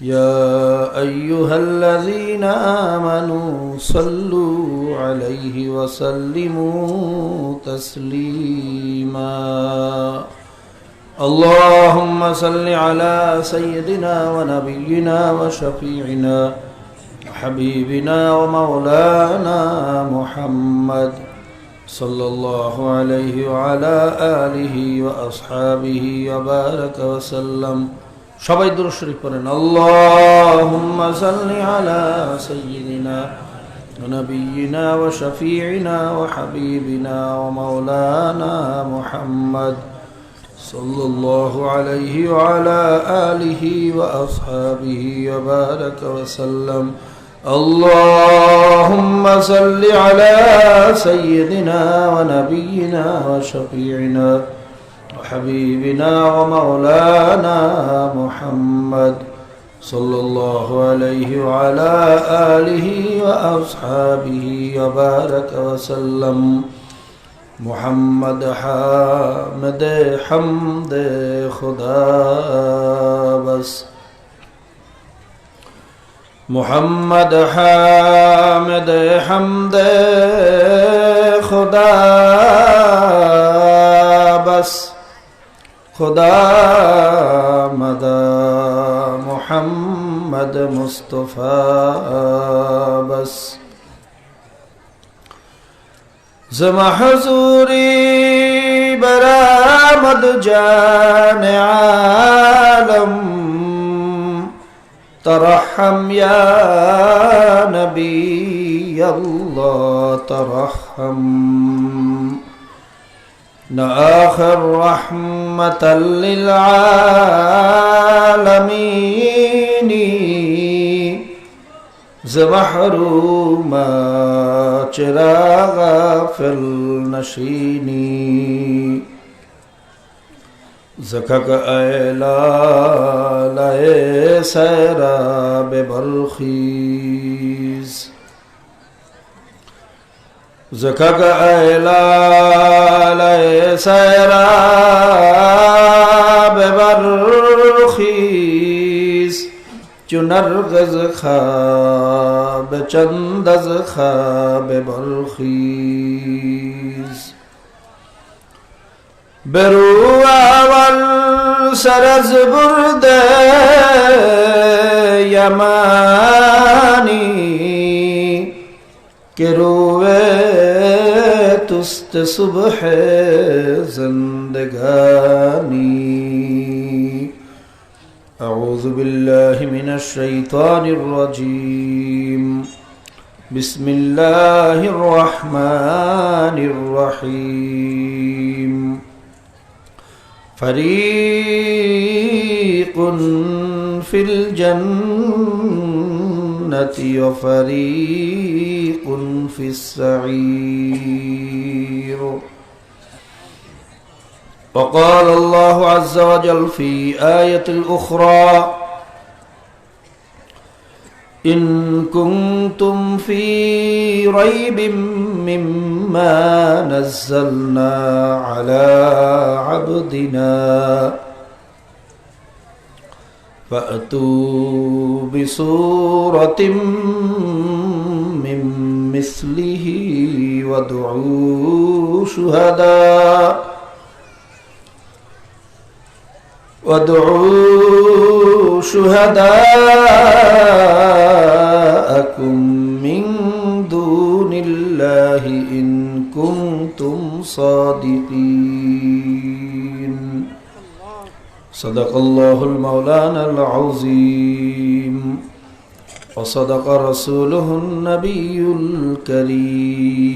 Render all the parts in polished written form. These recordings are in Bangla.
يا أيها الذين آمنوا صلوا عليه وسلموا تسليما اللهم صل على سيدنا ونبينا وشفيعنا وحبيبنا ومولانا محمد صلى الله عليه وعلى آله وأصحابه وبارك وسلم সবাই দুরূদ শরীফ পড়েন اللهم صل على سيدنا ونبينا وشفيعنا وحبيبنا ومولانا محمد صلى الله عليه وعلى آله وأصحابه وبارك وسلم اللهم صل على سيدنا ونبينا وشفيعنا وحبيبنا ومولانا محمد صلى الله عليه وعلى آله وأصحابه وبارك وسلم محمد حامد حمد خدا بس محمد حامد حمد خدا بس خدا مدى محمد مصطفى بس زما حضوری برآمد جان عالم ترحم يا نبي الله ترحم آخر رحمة للعالمين زمحروما چراغا في النشيني زكاك ايلا لائے سیراب بلخیز زكاك ايلا لائے سیراب بلخیز چنرغز خواب چندز خواب بلخیز برو اول سرز برد یمانی که روے تست صبح زندگانی أعوذ بالله من الشيطان الرجيم بسم الله الرحمن الرحيم فريق في الجنة وفريق في السعير وقال الله عز وجل في آية الأخرى إن كنتم في ريب مما نزلنا على عبدنا فأتوا بسورة من مثله وادعوا شهداءكم من دون الله إن كنتم صادقين صدق الله المولانا العظيم وصدق رسوله النبي الكريم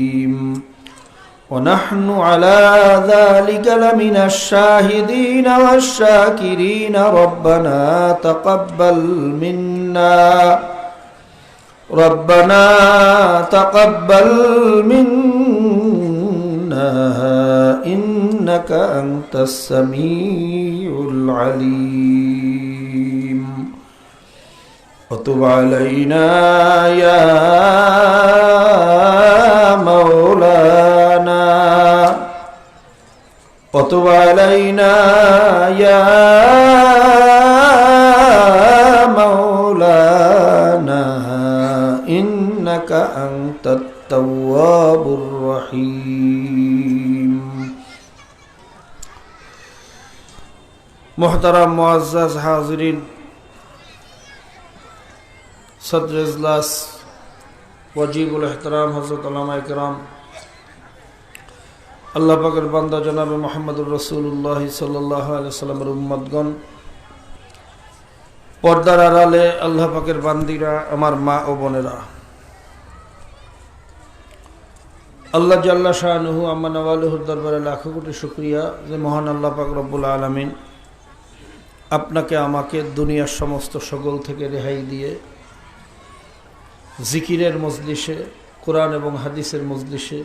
ونحن على ذلك لمن الشاهدين والشاكرين ربنا تقبل منا إنك أنت السميع العليم وتب علينا يا مولانا وتب علينا يا مولانا إنك أنت التواب الرحيم محترم मुअज़्ज़ज़ हाज़िरीन सदर इजलास वजीबुल एहतराम हज़रत उलमाए किराम अल्लाह पाकेर बांदा जनाब मुहम्मदुर रसूलुल्लाह सल्लल्लाहु अलैहि वसल्लमेर उम्मतगण पर्दार आড়ালে আল্লাহ পাকের বান্দীরা আমার মা ও বোনেরা আল্লাহ জাল্লা শানুহু আম্মা নওয়ালুহুর দরবারে লাখো কোটি শুকরিয়া যে মহান আল্লাহ পাক রব্বুল আলামিন আপনাকে আমাকে দুনিয়ার সমস্ত সকল থেকে রেহাই দিয়ে জিকিরের মজলিসে কোরআন এবং হাদিসের মজলিসে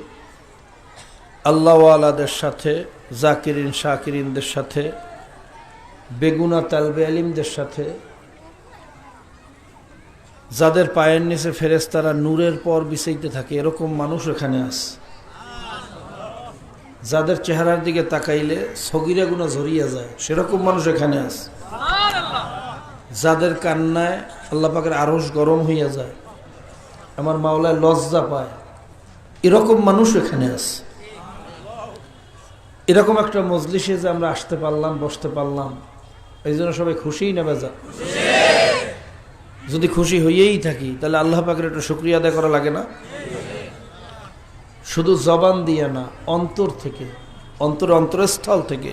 আল্লাহওয়ালাদের সাথে জাকিরিন শাকিরিনদের সাথে বেগুনা তালবে আলিমদের সাথে যাদের পায়ের নিচে ফেরেশতারা নূরের পর বিছাইতে থাকে এরকম মানুষ এখানে আছে যাদের চেহারার দিকে তাকাইলে সগীরা গুনাহ ঝরিয়া যায় সেরকম মানুষ এখানে আছে যাদের কান্নায় আল্লাহ পাকের আরশ গরম হইয়া যায় আমার মাওলায় লজ্জা পায় এরকম মানুষ এখানে আছে এরকম একটা মজলিসে যে আমরা আসতে পারলাম বসতে পারলাম এই জন্য সবাই খুশিই না বেজা যদি খুশি হইয়েই থাকি তাহলে আল্লাহ পাকের একটু শুকরিয়া আদায় করা লাগে না শুধু জবান দিয়ে না অন্তর থেকে অন্তরস্থল থেকে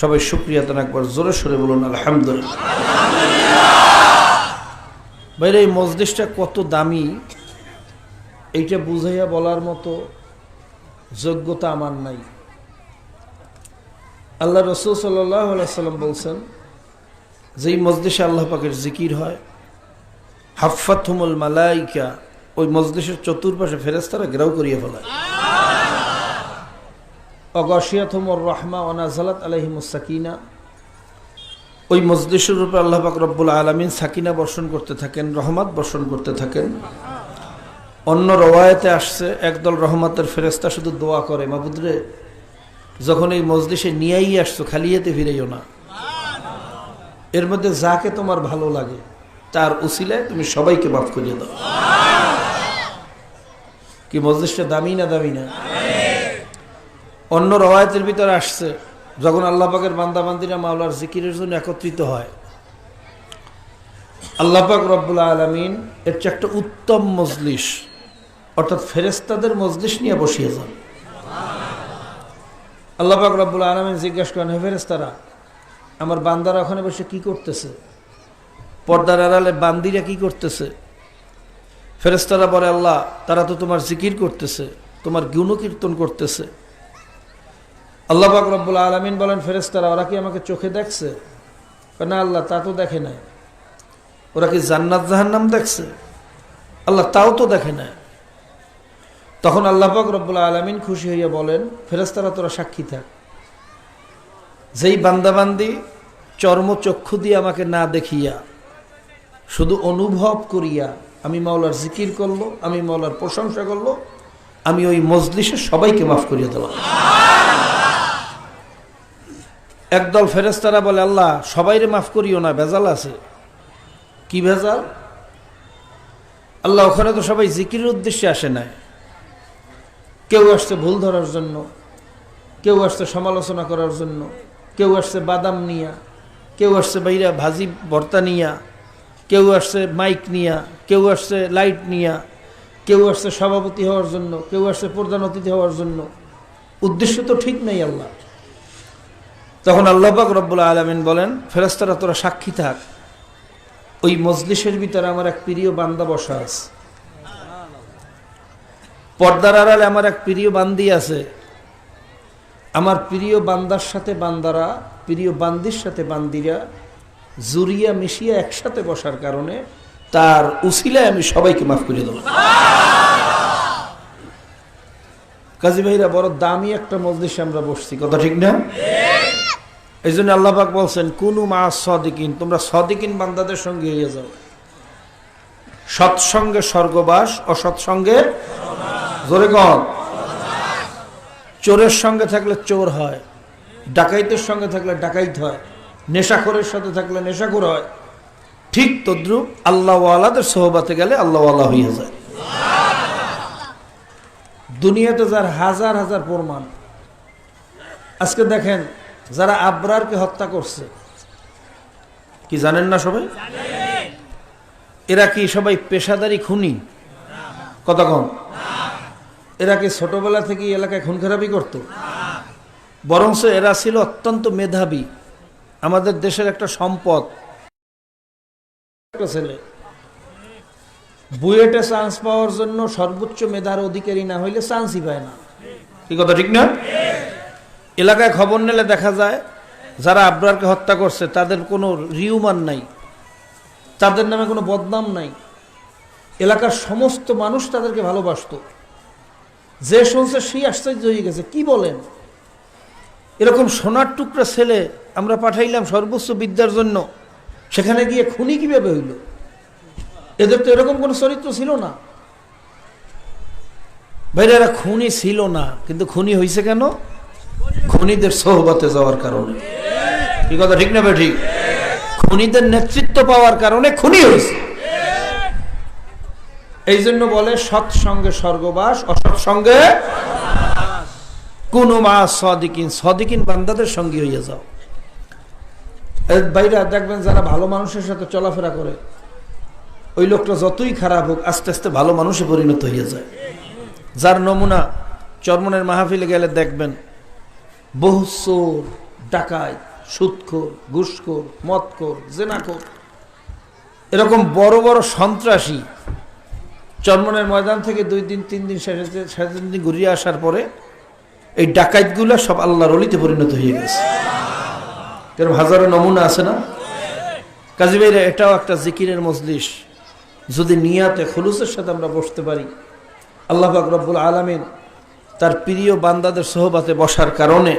সবাই শুকরিয়া আদায় একবার জোরে সরে বলুন আলহামদুলিল্লাহ ভাইরা এই মজলিসটা কত দামি এইটা বুঝাইয়া বলার মতো যোগ্যতা আমার নাই আল্লাহ রাসূল সাল্লাল্লাহু আলাইহি ওয়াসাল্লাম বলছেন যেই মজলিসে আল্লাহ পাকের জিকির হয় হাফাতহুমুল মালাইকা ওই মজলিসের চতুর্পাশে ফেরেশতারা ঘেরাও করিয়ে ফেলায় অগাশিয়াতুমুর রাহমা ওয়া নাযালাত আলাইহিমুস সাকিনা ওই মজলিসের উপর আল্লাহ পাক রব্বুল আলামিন সাকিনা বর্ষণ করতে থাকেন রহমত বর্ষণ করতে থাকেন অন্য রওয়ায়াতে আসছে একদল রহমতের ফেরেশতা শুধু দোয়া করে মাবুদ রে যখন এই মজলিসে নিয়েই আসছো খালি হাতে ফিরাইও না এর মধ্যে যাকে তোমার ভালো লাগে তার উসিলায় তুমি সবাইকে মাফ করিয়ে দাও কি মজলিসটা দামি না অন্য রওয়ায়াতের ভিতরে আসছে যখন আল্লাহ পাকের বান্দা বান্দিরা মাওলার জিকিরের জন্য একত্রিত হয় আল্লাহ পাক রব্বুল আলামিন এর চেয়ে একটা উত্তম মজলিস অর্থাৎ ফেরেশতাদের মজলিস নিয়ে বসিয়ে যান আল্লাহ পাক রব্বুল আলামিন জিজ্ঞাসা করেন হে ফেরেশতারা আমার বান্দারা ওখানে বসে কি করতেছে পর্দার আড়ালে বান্দিরা কি করতেছে ফেরেশতারা বলে আল্লাহ তারা তো তোমার জিকির করতেছে তোমার গুণকীর্তন করতেছে আল্লাহ পাক রব্বুল আলামিন বলেন ফেরেশতারা ওরা কি আমাকে চোখে দেখছে না আল্লাহ তা তো দেখে নাই ওরা কি জান্নাত জাহান্নাম দেখছে আল্লাহ তাও তো দেখে না তখন আল্লাহ পাক রব্বুল আলামিন খুশি হইয়া বলেন ফেরেশতারা তোরা সাক্ষী থাক যেই বান্দাবান্দি চর্মচক্ষু দিয়ে আমাকে না দেখিয়া শুধু অনুভব করিয়া আমি মাওলার জিকির করলো আমি মাওলার প্রশংসা করলো আমি ওই মজলিসে সবাইকে মাফ করিয়ে দেব একদল ফেরেশতারা বলে আল্লাহ সবাইরে মাফ করিও না ভেজাল আছে কি ভেজাল আল্লাহ ওখানে তো সবাই জিকিরের উদ্দেশ্যে আসে না কেউ আসছে ভুল ধরার জন্য কেউ আসছে সমালোচনা করার জন্য কেউ আসছে বাদাম নিয়া কেউ আসছে বাইরা ভাজি ভর্তা নিয়া কেউ আসছে মাইক নিয়া কেউ আসছে লাইট নিয়া কেউ আসছে সভাপতি হওয়ার জন্য কেউ আসছে প্রধান অতিথি হওয়ার জন্য উদ্দেশ্য তো ঠিক নেই আল্লাহ তখন আল্লাহ পাক রব্বুল আলামিন বলেন ফেরেশতারা তোরা সাক্ষী থাক ওই মজলিসের ভিতরে আমার এক প্রিয় বান্দা বসা আছে পর্দার আড়ালে আমার এক প্রিয় বান্দি আছে আমার প্রিয় বান্দার সাথে বান্দারা প্রিয় বান্দির সাথে বান্দিরা জুরিয়া মিশিয়া একসাথে বসার কারণে তার উসিলায় আমি সবাইকে মাফ করে দেব কাজী ভাইরা বড় দামি একটা মজলিসে আমরা বসছি কথা ঠিক না এই জন্য আল্লাহ পাক বলছেন কুনু মা সাদিকিন তোমরা সাদিকিন বান্দাদের সঙ্গে হয়ে যাও সৎসঙ্গে স্বর্গবাস অসৎসঙ্গে জোরে কর চোরের সঙ্গে থাকলে চোর হয় ডাকাইতের সঙ্গে থাকলে ডাকাইত হয় নেশাখোরের সাথে থাকলে নেশাখোর হয় ঠিক তদ্রুপ আল্লাহওয়ালাদের সোহবাতে গেলে আল্লাহওয়ালা হয়ে যায় দুনিয়াতে যার হাজার হাজার প্রমাণ। আজকে দেখেন যারা আবরারকে হত্যা করছে, কি জানেন না সবাই? এরা কি সবাই পেশাদারি খুনি? কতক্ষণ? এরা কি ছোটবেলা থেকে এলাকায় খুন খারাপি করতো? বরঞ্চ এরা ছিল অত্যন্ত মেধাবী, আমাদের দেশের একটা সম্পদ। ছেলে বুয়েটে চান্স পাওয়ার জন্য সর্বোচ্চ মেধার অধিকারী না হইলে চান্সই পায় না। কি কথা ঠিক না? এলাকায় খবর নিলে দেখা যায় যারা আবরারকে হত্যা করছে তাদের কোনো রিউমান নাই, তাদের নামে কোনো বদনাম নাই। এলাকার সমস্ত মানুষ তাদেরকে ভালোবাসতো। যে শুনছে সেই আশ্চর্য হয়ে গেছে, কি বলেন? এরকম সোনার টুকরা ছেলে আমরা পাঠাইলাম সর্বোচ্চ বিদ্যার জন্য, সেখানে গিয়ে খুনি কিভাবে হইল? এদের তো এরকম কোনো চরিত্র ছিল না। ভাইরা এরা খুনি ছিল না, কিন্তু খুনি হয়েছে কেন? খুনিদের সোহবতে যাওয়ার কারণে। কি কথা ঠিক না ভাই? ঠিক। খুনিদের নেতৃত্ব পাওয়ার কারণে খুনি হয়েছে। এই জন্য বলে সৎসঙ্গে স্বর্গবাস, অসৎসঙ্গে কুনু মা সাদিকিন। সাদিকিন বান্দাদের সঙ্গী হইয়া যাও। বাইরে দেখবেন যারা ভালো মানুষের সাথে চলাফেরা করে, ওই লোকটা যতই খারাপ হোক আস্তে আস্তে ভালো মানুষে পরিণত হয়ে যায়। যার নমুনা চরমনের মাহফিলে গেলে দেখবেন বহু চোর, ডাকাত, সুদখোর, ঘুষখোর, মদখোর, জেনাখোর, এরকম বড় বড় সন্ত্রাসী চরমনের ময়দান থেকে 2 দিন 3 দিন সাড়ে 3 দিন ঘুরিয়ে আসার পরে এই ডাকাতগুলা সব আল্লাহর ওলিতে পরিণত হয়ে গেছে। এরকম হাজারো নমুনা আছে না? কাজী ভাইরা, এটাও একটা জিকিরের মজলিস। যদি নিয়াতে খুলুসের সাথে আমরা বসতে পারি, আল্লাহ পাক রব্বুল আলামিন তার প্রিয় বান্দাদের সোহবাতে বসার কারণে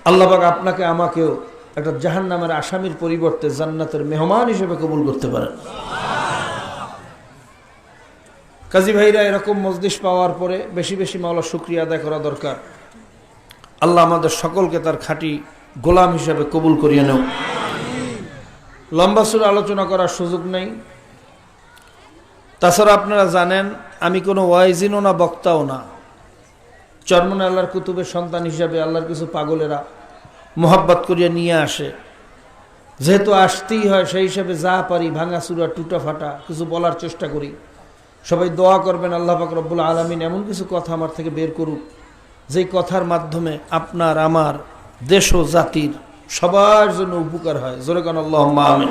আল্লাহ পাক আপনাকে আমাকেও একটা জাহান্নামের আসামির পরিবর্তে জান্নাতের মেহমান হিসেবে কবুল করতে পারেন। কাজী ভাইরা, এরকম মজলিস পাওয়ার পরে বেশি বেশি মাওলার শুকরিয়া আদায় করা দরকার। আল্লাহ আমাদের সকলকে তার খাঁটি গোলাম হিসেবে কবুল করিয়ে নেও। লম্বা সুরে আলোচনা করার সুযোগ নেই। তাছাড়া আপনারা জানেন আমি কোনো ওয়াইজিনও না, বক্তাও না। চরমনে আল্লাহর কুতুবের সন্তান হিসাবে আল্লাহর কিছু পাগলেরা মোহাব্বত করিয়া নিয়ে আসে। যেহেতু আসতেই হয়, সেই হিসাবে যা পারি ভাঙা চূড়া টুটা ফাটা কিছু বলার চেষ্টা করি। সবাই দোয়া করবেন আল্লাহ পাক রব্বুল আলামিন এমন কিছু কথা আমার থেকে বের করুক, যেই কথার মাধ্যমে আপনার আমার দেশ ও জাতির সবার জন্য উপকার হয়। জোরে কান আল্লাহুম্মা আমিন।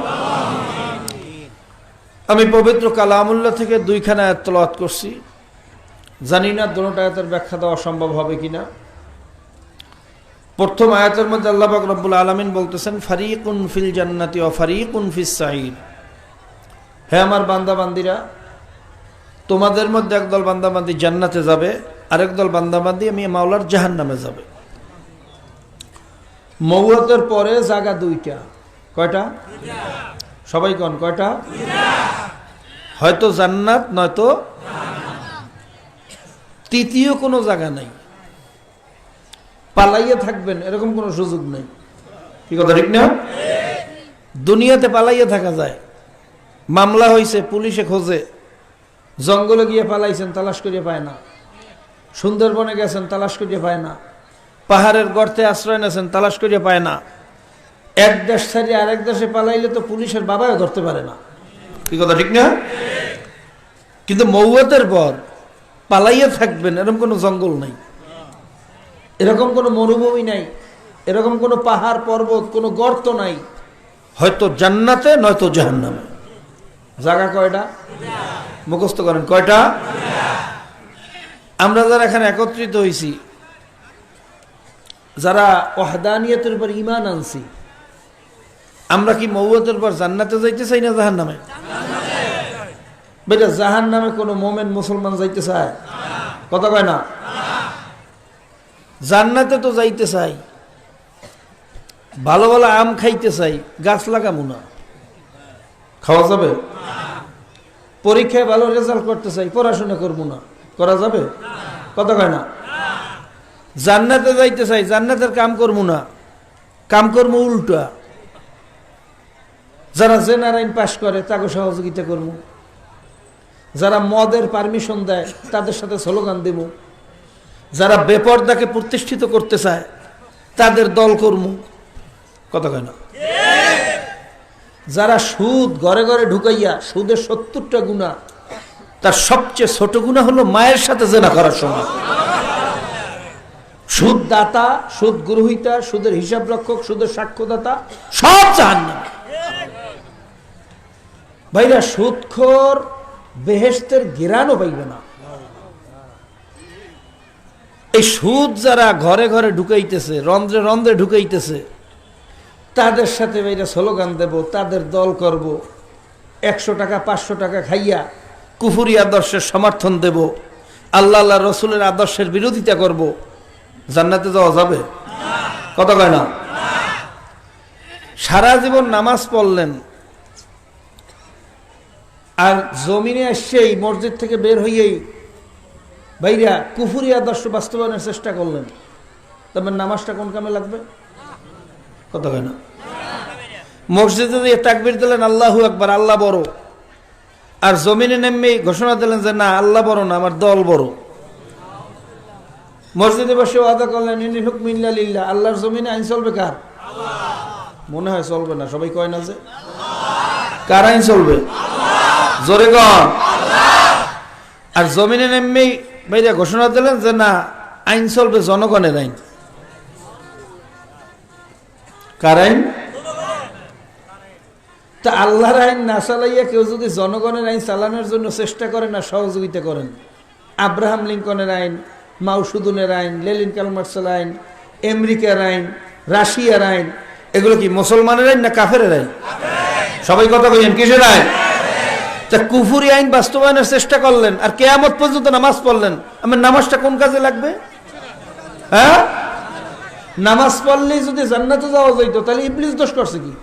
আমি পবিত্র কালামুল্লাহ থেকে 2খানা আয়াত তেলাওয়াত করছি। জানি না দুটো আয়াতের ব্যাখ্যা দেওয়া সম্ভব হবে কিনা। প্রথম আয়াতের মধ্যে আল্লাহ পাক রব্বুল আলামিন বলতেছেন, ফারিকুন ফিল জান্নাতি ওয়া ফারিকুন ফিস সাঈর। হে আমার বান্দা বান্দিরা, তোমাদের মধ্যে একদল বান্দা বান্দি জান্নাতে যাবে, আরেক দল বান্দা বান্দি আমি মাওলার জাহান্নামে যাবে। মওয়াতের পরে জায়গা 2টা। কয়টা? সবাই কোন কয়টা? হয়তো জান্নাত নয়তো তৃতীয় কোনো জায়গা নাই। পালাইয়া থাকবেন এরকম কোনো সুযোগ নেই। কি কথা ঠিক না? দুনিয়াতে পালাইয়া থাকা যায়। মামলা হয়েছে, পুলিশে খোঁজে। জঙ্গলে গিয়ে পালাইছেন, তালাশ করিয়ে পায় না। সুন্দরবনে গেছেন, তালাশ করিয়ে পায় না। পাহাড়ের গর্তে আশ্রয় নিয়েছেন, তালাশ করিয়ে পায় না। এক দেশ ছাড়িয়ে আরেক দেশে পালাইলে তো পুলিশের বাবাও ধরতে পারে না। কি কথা ঠিক না? কিন্তু মওয়াতের পর পালাইয়া থাকবেন এরকম কোনো জঙ্গল নাই, এরকম কোনো মরুভূমি নাই, এরকম কোনো পাহাড় পর্বত, কোনো গর্ত নাই। হয়তো জান্নাতে নয়তো জাহান্নামে। জায়গা কয়টা? মুখস্থ করেন কয়টা? আমরা যারা এখানে একত্রিত হয়েছি, যারা ওয়াহদানিয়তের উপর ঈমান আনছি, আমরা কি মওয়াতের পর জান্নাতে যাইতে চাই না জাহান্নামে? বেটা, জাহান্নামে কোনো মোমেন মুসলমান যাইতে চায়? কথা কয় না? জান্নাতে তো যাইতে চাই, ভালো ভালো আম খাইতে চাই, গাছ লাগাবো না, খাওয়া যাবে? পরীক্ষায় ভালো রেজাল্ট করতে চাই, পড়াশোনা করবো না, করা যাবে? কথা কয় না? জান্নাতে যাইতে চাই, জান্নাতের কাম করবো না, কাম করবো উল্টা। যারা জেনার আইন পাশ করে তাকে সহযোগিতা করবো, যারা মদের পারমিশন দেয় তাদের সাথে স্লোগান দেব, যারা বেপরদাকে প্রতিষ্ঠিত করতে চায় তাদের দল কর্ম, কথা কয় না। যারা সুদ ঘরে ঘরে ঢুকাইয়া, সুদের 70টা গুনাহ, তার সবচেয়ে ছোট গুনাহ হলো মায়ের সাথে জেনা করার সময়। সুদ দাতা, সুদ গ্রহীতা, সুদের হিসাব রক্ষক, সুদের সাক্ষ্যদাতা সব জাহান্নামে। ভাইরা, সুদখোর বেহেশতের ঘেরানো পাইবে না। এই সুদ যারা ঘরে ঘরে ঢুকাইতেছে, রন্ধ্রে রন্ধ্রে ঢুকাইতেছে, তাদের সাথে ভাইরা স্লোগান দেব, তাদের দল করব, 100 টাকা 500 টাকা খাইয়া কুফরি আদর্শের সমর্থন দেব, আল্লাহ আল্লাহ রসুলের আদর্শের বিরোধিতা করব, জান্নাতে যাওয়া যাবে? কথা কয় না। সারা জীবন নামাজ পড়লেন, আর জমিনে এসেই মসজিদ থেকে বের হইয়েই ভাইরা কুফরি আদর্শ বাস্তবায়নের চেষ্টা করলেন, তবে নামাজটা কোন কামে লাগবে? কথা কয় না। মসজিদে দিয়ে তাকবীর দিলেন আল্লাহু আকবার, আল্লাহ বড়, আর জমিনে নেমে ঘোষণা দিলেন যে না, আল্লাহ বড় না, আমার দল বড়। মসজিদে বসে ওয়াদা করলেন ইনিল হুকমু ইল্লা লিল্লাহ, আল্লাহর জমিনে আইন চলবে কার? মনে হয় চলবে না, সবাই কয় না যে কার আইন চলবে? জোরে কন। আর জমিনে নেমেই ভাইরা ঘোষণা দিলেন যে না, আইন চলবে জনগণের আইন। কার আইন? তা আল্লাহর আইন না চালাইয়া কেউ যদি জনগণের আইন চালানোর জন্য চেষ্টা করেন না সহযোগিতা করেন, আব্রাহাম লিঙ্কনের আইন, মাউসুদুনের আইন, লেনিন কালমার্সের আইন, আমেরিকার আইন, রাশিয়ার আইন, এগুলো কি মুসলমানের আইন না কাফের আইন? সবাই কথা বলেন কিসের আইন? তা কুফরি আইন বাস্তবায়নের চেষ্টা করলেন, আর কিয়ামত পর্যন্ত নামাজ পড়লেন। আমার নামাজটা কোন কাজে লাগবে? হ্যাঁ, নামাজ পড়লেই যদি জান্নাতে যাওয়া যাইতো, তাহলে ইবলিস দোষ করছে কি?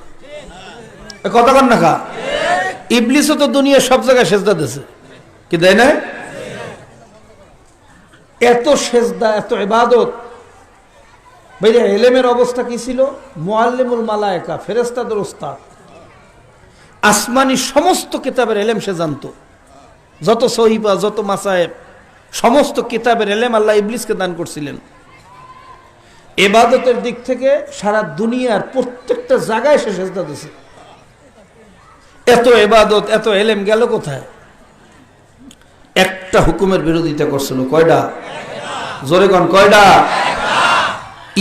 কথা কন না খা। ইবলিসও তো দুনিয়া সব জায়গায় সেজদা দিয়েছে, কি দেয় না? এত সেজদা, এত ইবাদত। ভাইরা, এলেমের অবস্থা কি ছিল? মুআল্লিমুল মালায়েকা, ফেরেশতাদের উস্তাদ। আসমানি সমস্ত কিতাবের এলেম সে জানতো, যত সহিফা, যত মাসায়েব, সমস্ত কিতাবের এলেম আল্লাহ ইবলিসকে দান করছিলেন। ইবাদতের দিক থেকে সারা দুনিয়ার প্রত্যেকটা জায়গায় সে সেজদা দিয়েছে। এত ইবাদত, এত এলেম গেল কোথায়? একটা হুকুমের বিরোধিতা করছিল। কয়টা? জোরে কোন কয়টা?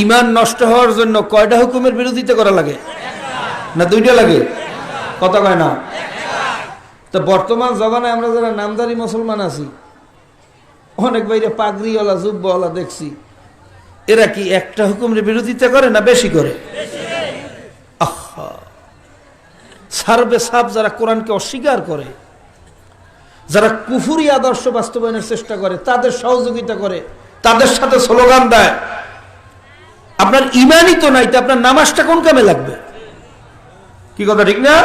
ঈমান নষ্ট হওয়ার জন্য কয়টা হুকুমের বিরোধিতা করা লাগে? না দুইটা লাগে? কথা কয় না। তো বর্তমান জমানায় আমরা যারা নামদারি মুসলমান আছি, অনেক বাইরে পাগড়িওয়ালা, জুব্বাওয়ালা দেখছি, এরা কি একটা হুকুমের বিরোধিতা করে না বেশি করে? আহা, সার্বে সাব যারা কোরআনকে অস্বীকার করে, যারা কুফরি আদর্শ বাস্তবায়নের চেষ্টা করে, তাদের সহযোগিতা করে, তাদের সাথে স্লোগান দেয়, আপনার ঈমানই তো নাই, তো আপনার নামাজটা কোন কামে লাগবে? কি কথা ঠিক না?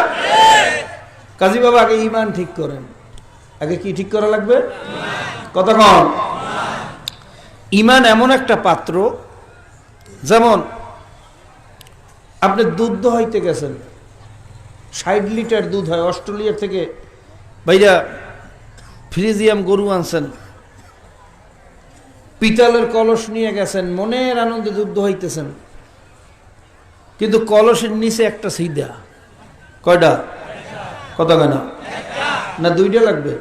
কাজী বাবা, আগে ঈমান ঠিক করেন। আগে কি ঠিক করা লাগবে? কথা কন। ঈমান এমন একটা পাত্র, যেমন আপনি দুধ দোহাইতে গেছেন, 60 লিটার দুধ হয়, অস্ট্রেলিয়া থেকে ভাইরা ফ্রিজিয়াম গরু আনছেন, পিতলের কলস নিয়ে গেছেন, মনের আনন্দে দুধ দোহাইতেছেন, কিন্তু কলসের নিচে একটা সিধা। কয়টা? কথা কেনা? না দুইটা লাগবে?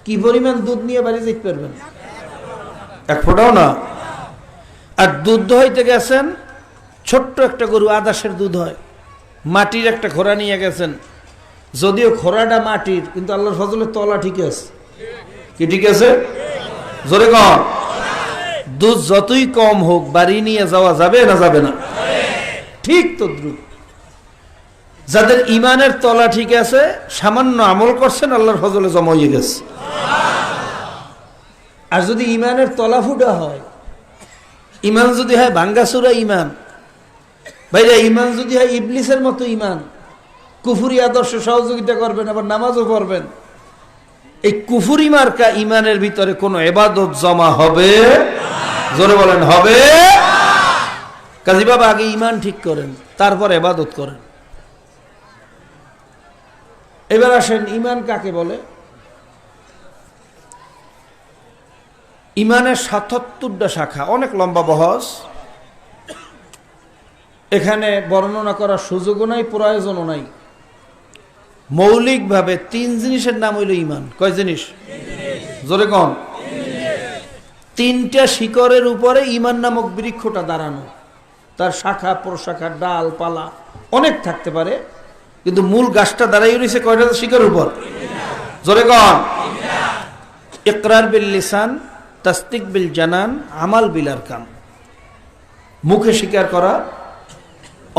কি পরিমাণ দুধ নিয়ে বাড়ি যেতে পারবেন? এক ফোঁটাও না। আর দুধ দোহাইতে গেছেন, ছোট্ট একটা গরু, আদাসের দুধ হয়, মাটির একটা ঘোড়া নিয়ে গেছেন, যদিও ঘোড়াটা মাটির, কিন্তু আল্লাহর ফজলের তলা ঠিক আছে। কি ঠিক আছে? জোরে কম। দুধ যতই কম হোক বাড়ি নিয়ে যাওয়া যাবে না যাবে না? ঠিক তদ্রুপ যাদের ঈমানের তলা ঠিক আছে, সামান্য আমল করছেন, আল্লাহর ফজলে জমা হয়ে গেছে। আর যদি ঈমানের তলা ফুটা হয়, ঈমান যদি হয় ভাঙ্গাচুরা ঈমান, ভাইরা ঈমান যদি হয় ইবলিসের মতো ঈমান, কুফরি আদর্শ সহযোগিতা করবেন, আবার নামাজও পড়বেন, এই কুফরি মার্কা ঈমানের ভিতরে কোনো ইবাদত জমা হবে? জোরে বলেন হবে? কাজী বাবা, আগে ঈমান ঠিক করেন, তারপর ইবাদত করেন। এবার আসেন, ঈমান কাকে বলে? ইমানের ৭৭টা শাখা, অনেক লম্বা বহস, এখানে বর্ণনা করার সুযোগও নাই, প্রয়োজনও নাই। মৌলিকভাবে 3 জিনিসের নাম হইল ইমান। কয় জিনিস? জোরে কন। 3টা শিকড়ের উপরে ইমান নামক বৃক্ষটা দাঁড়ানো। তার শাখা প্রশাখা ডাল পালা অনেক থাকতে পারে, কিন্তু মূল গাছটা দাঁড়াই রয়েছে কয়টা শিকড়ের উপর? জোরে কন। ইকরার বিল লিসান, তাসদিক বিল জানান, আমাল বিল আরকান। মুখে স্বীকার করা,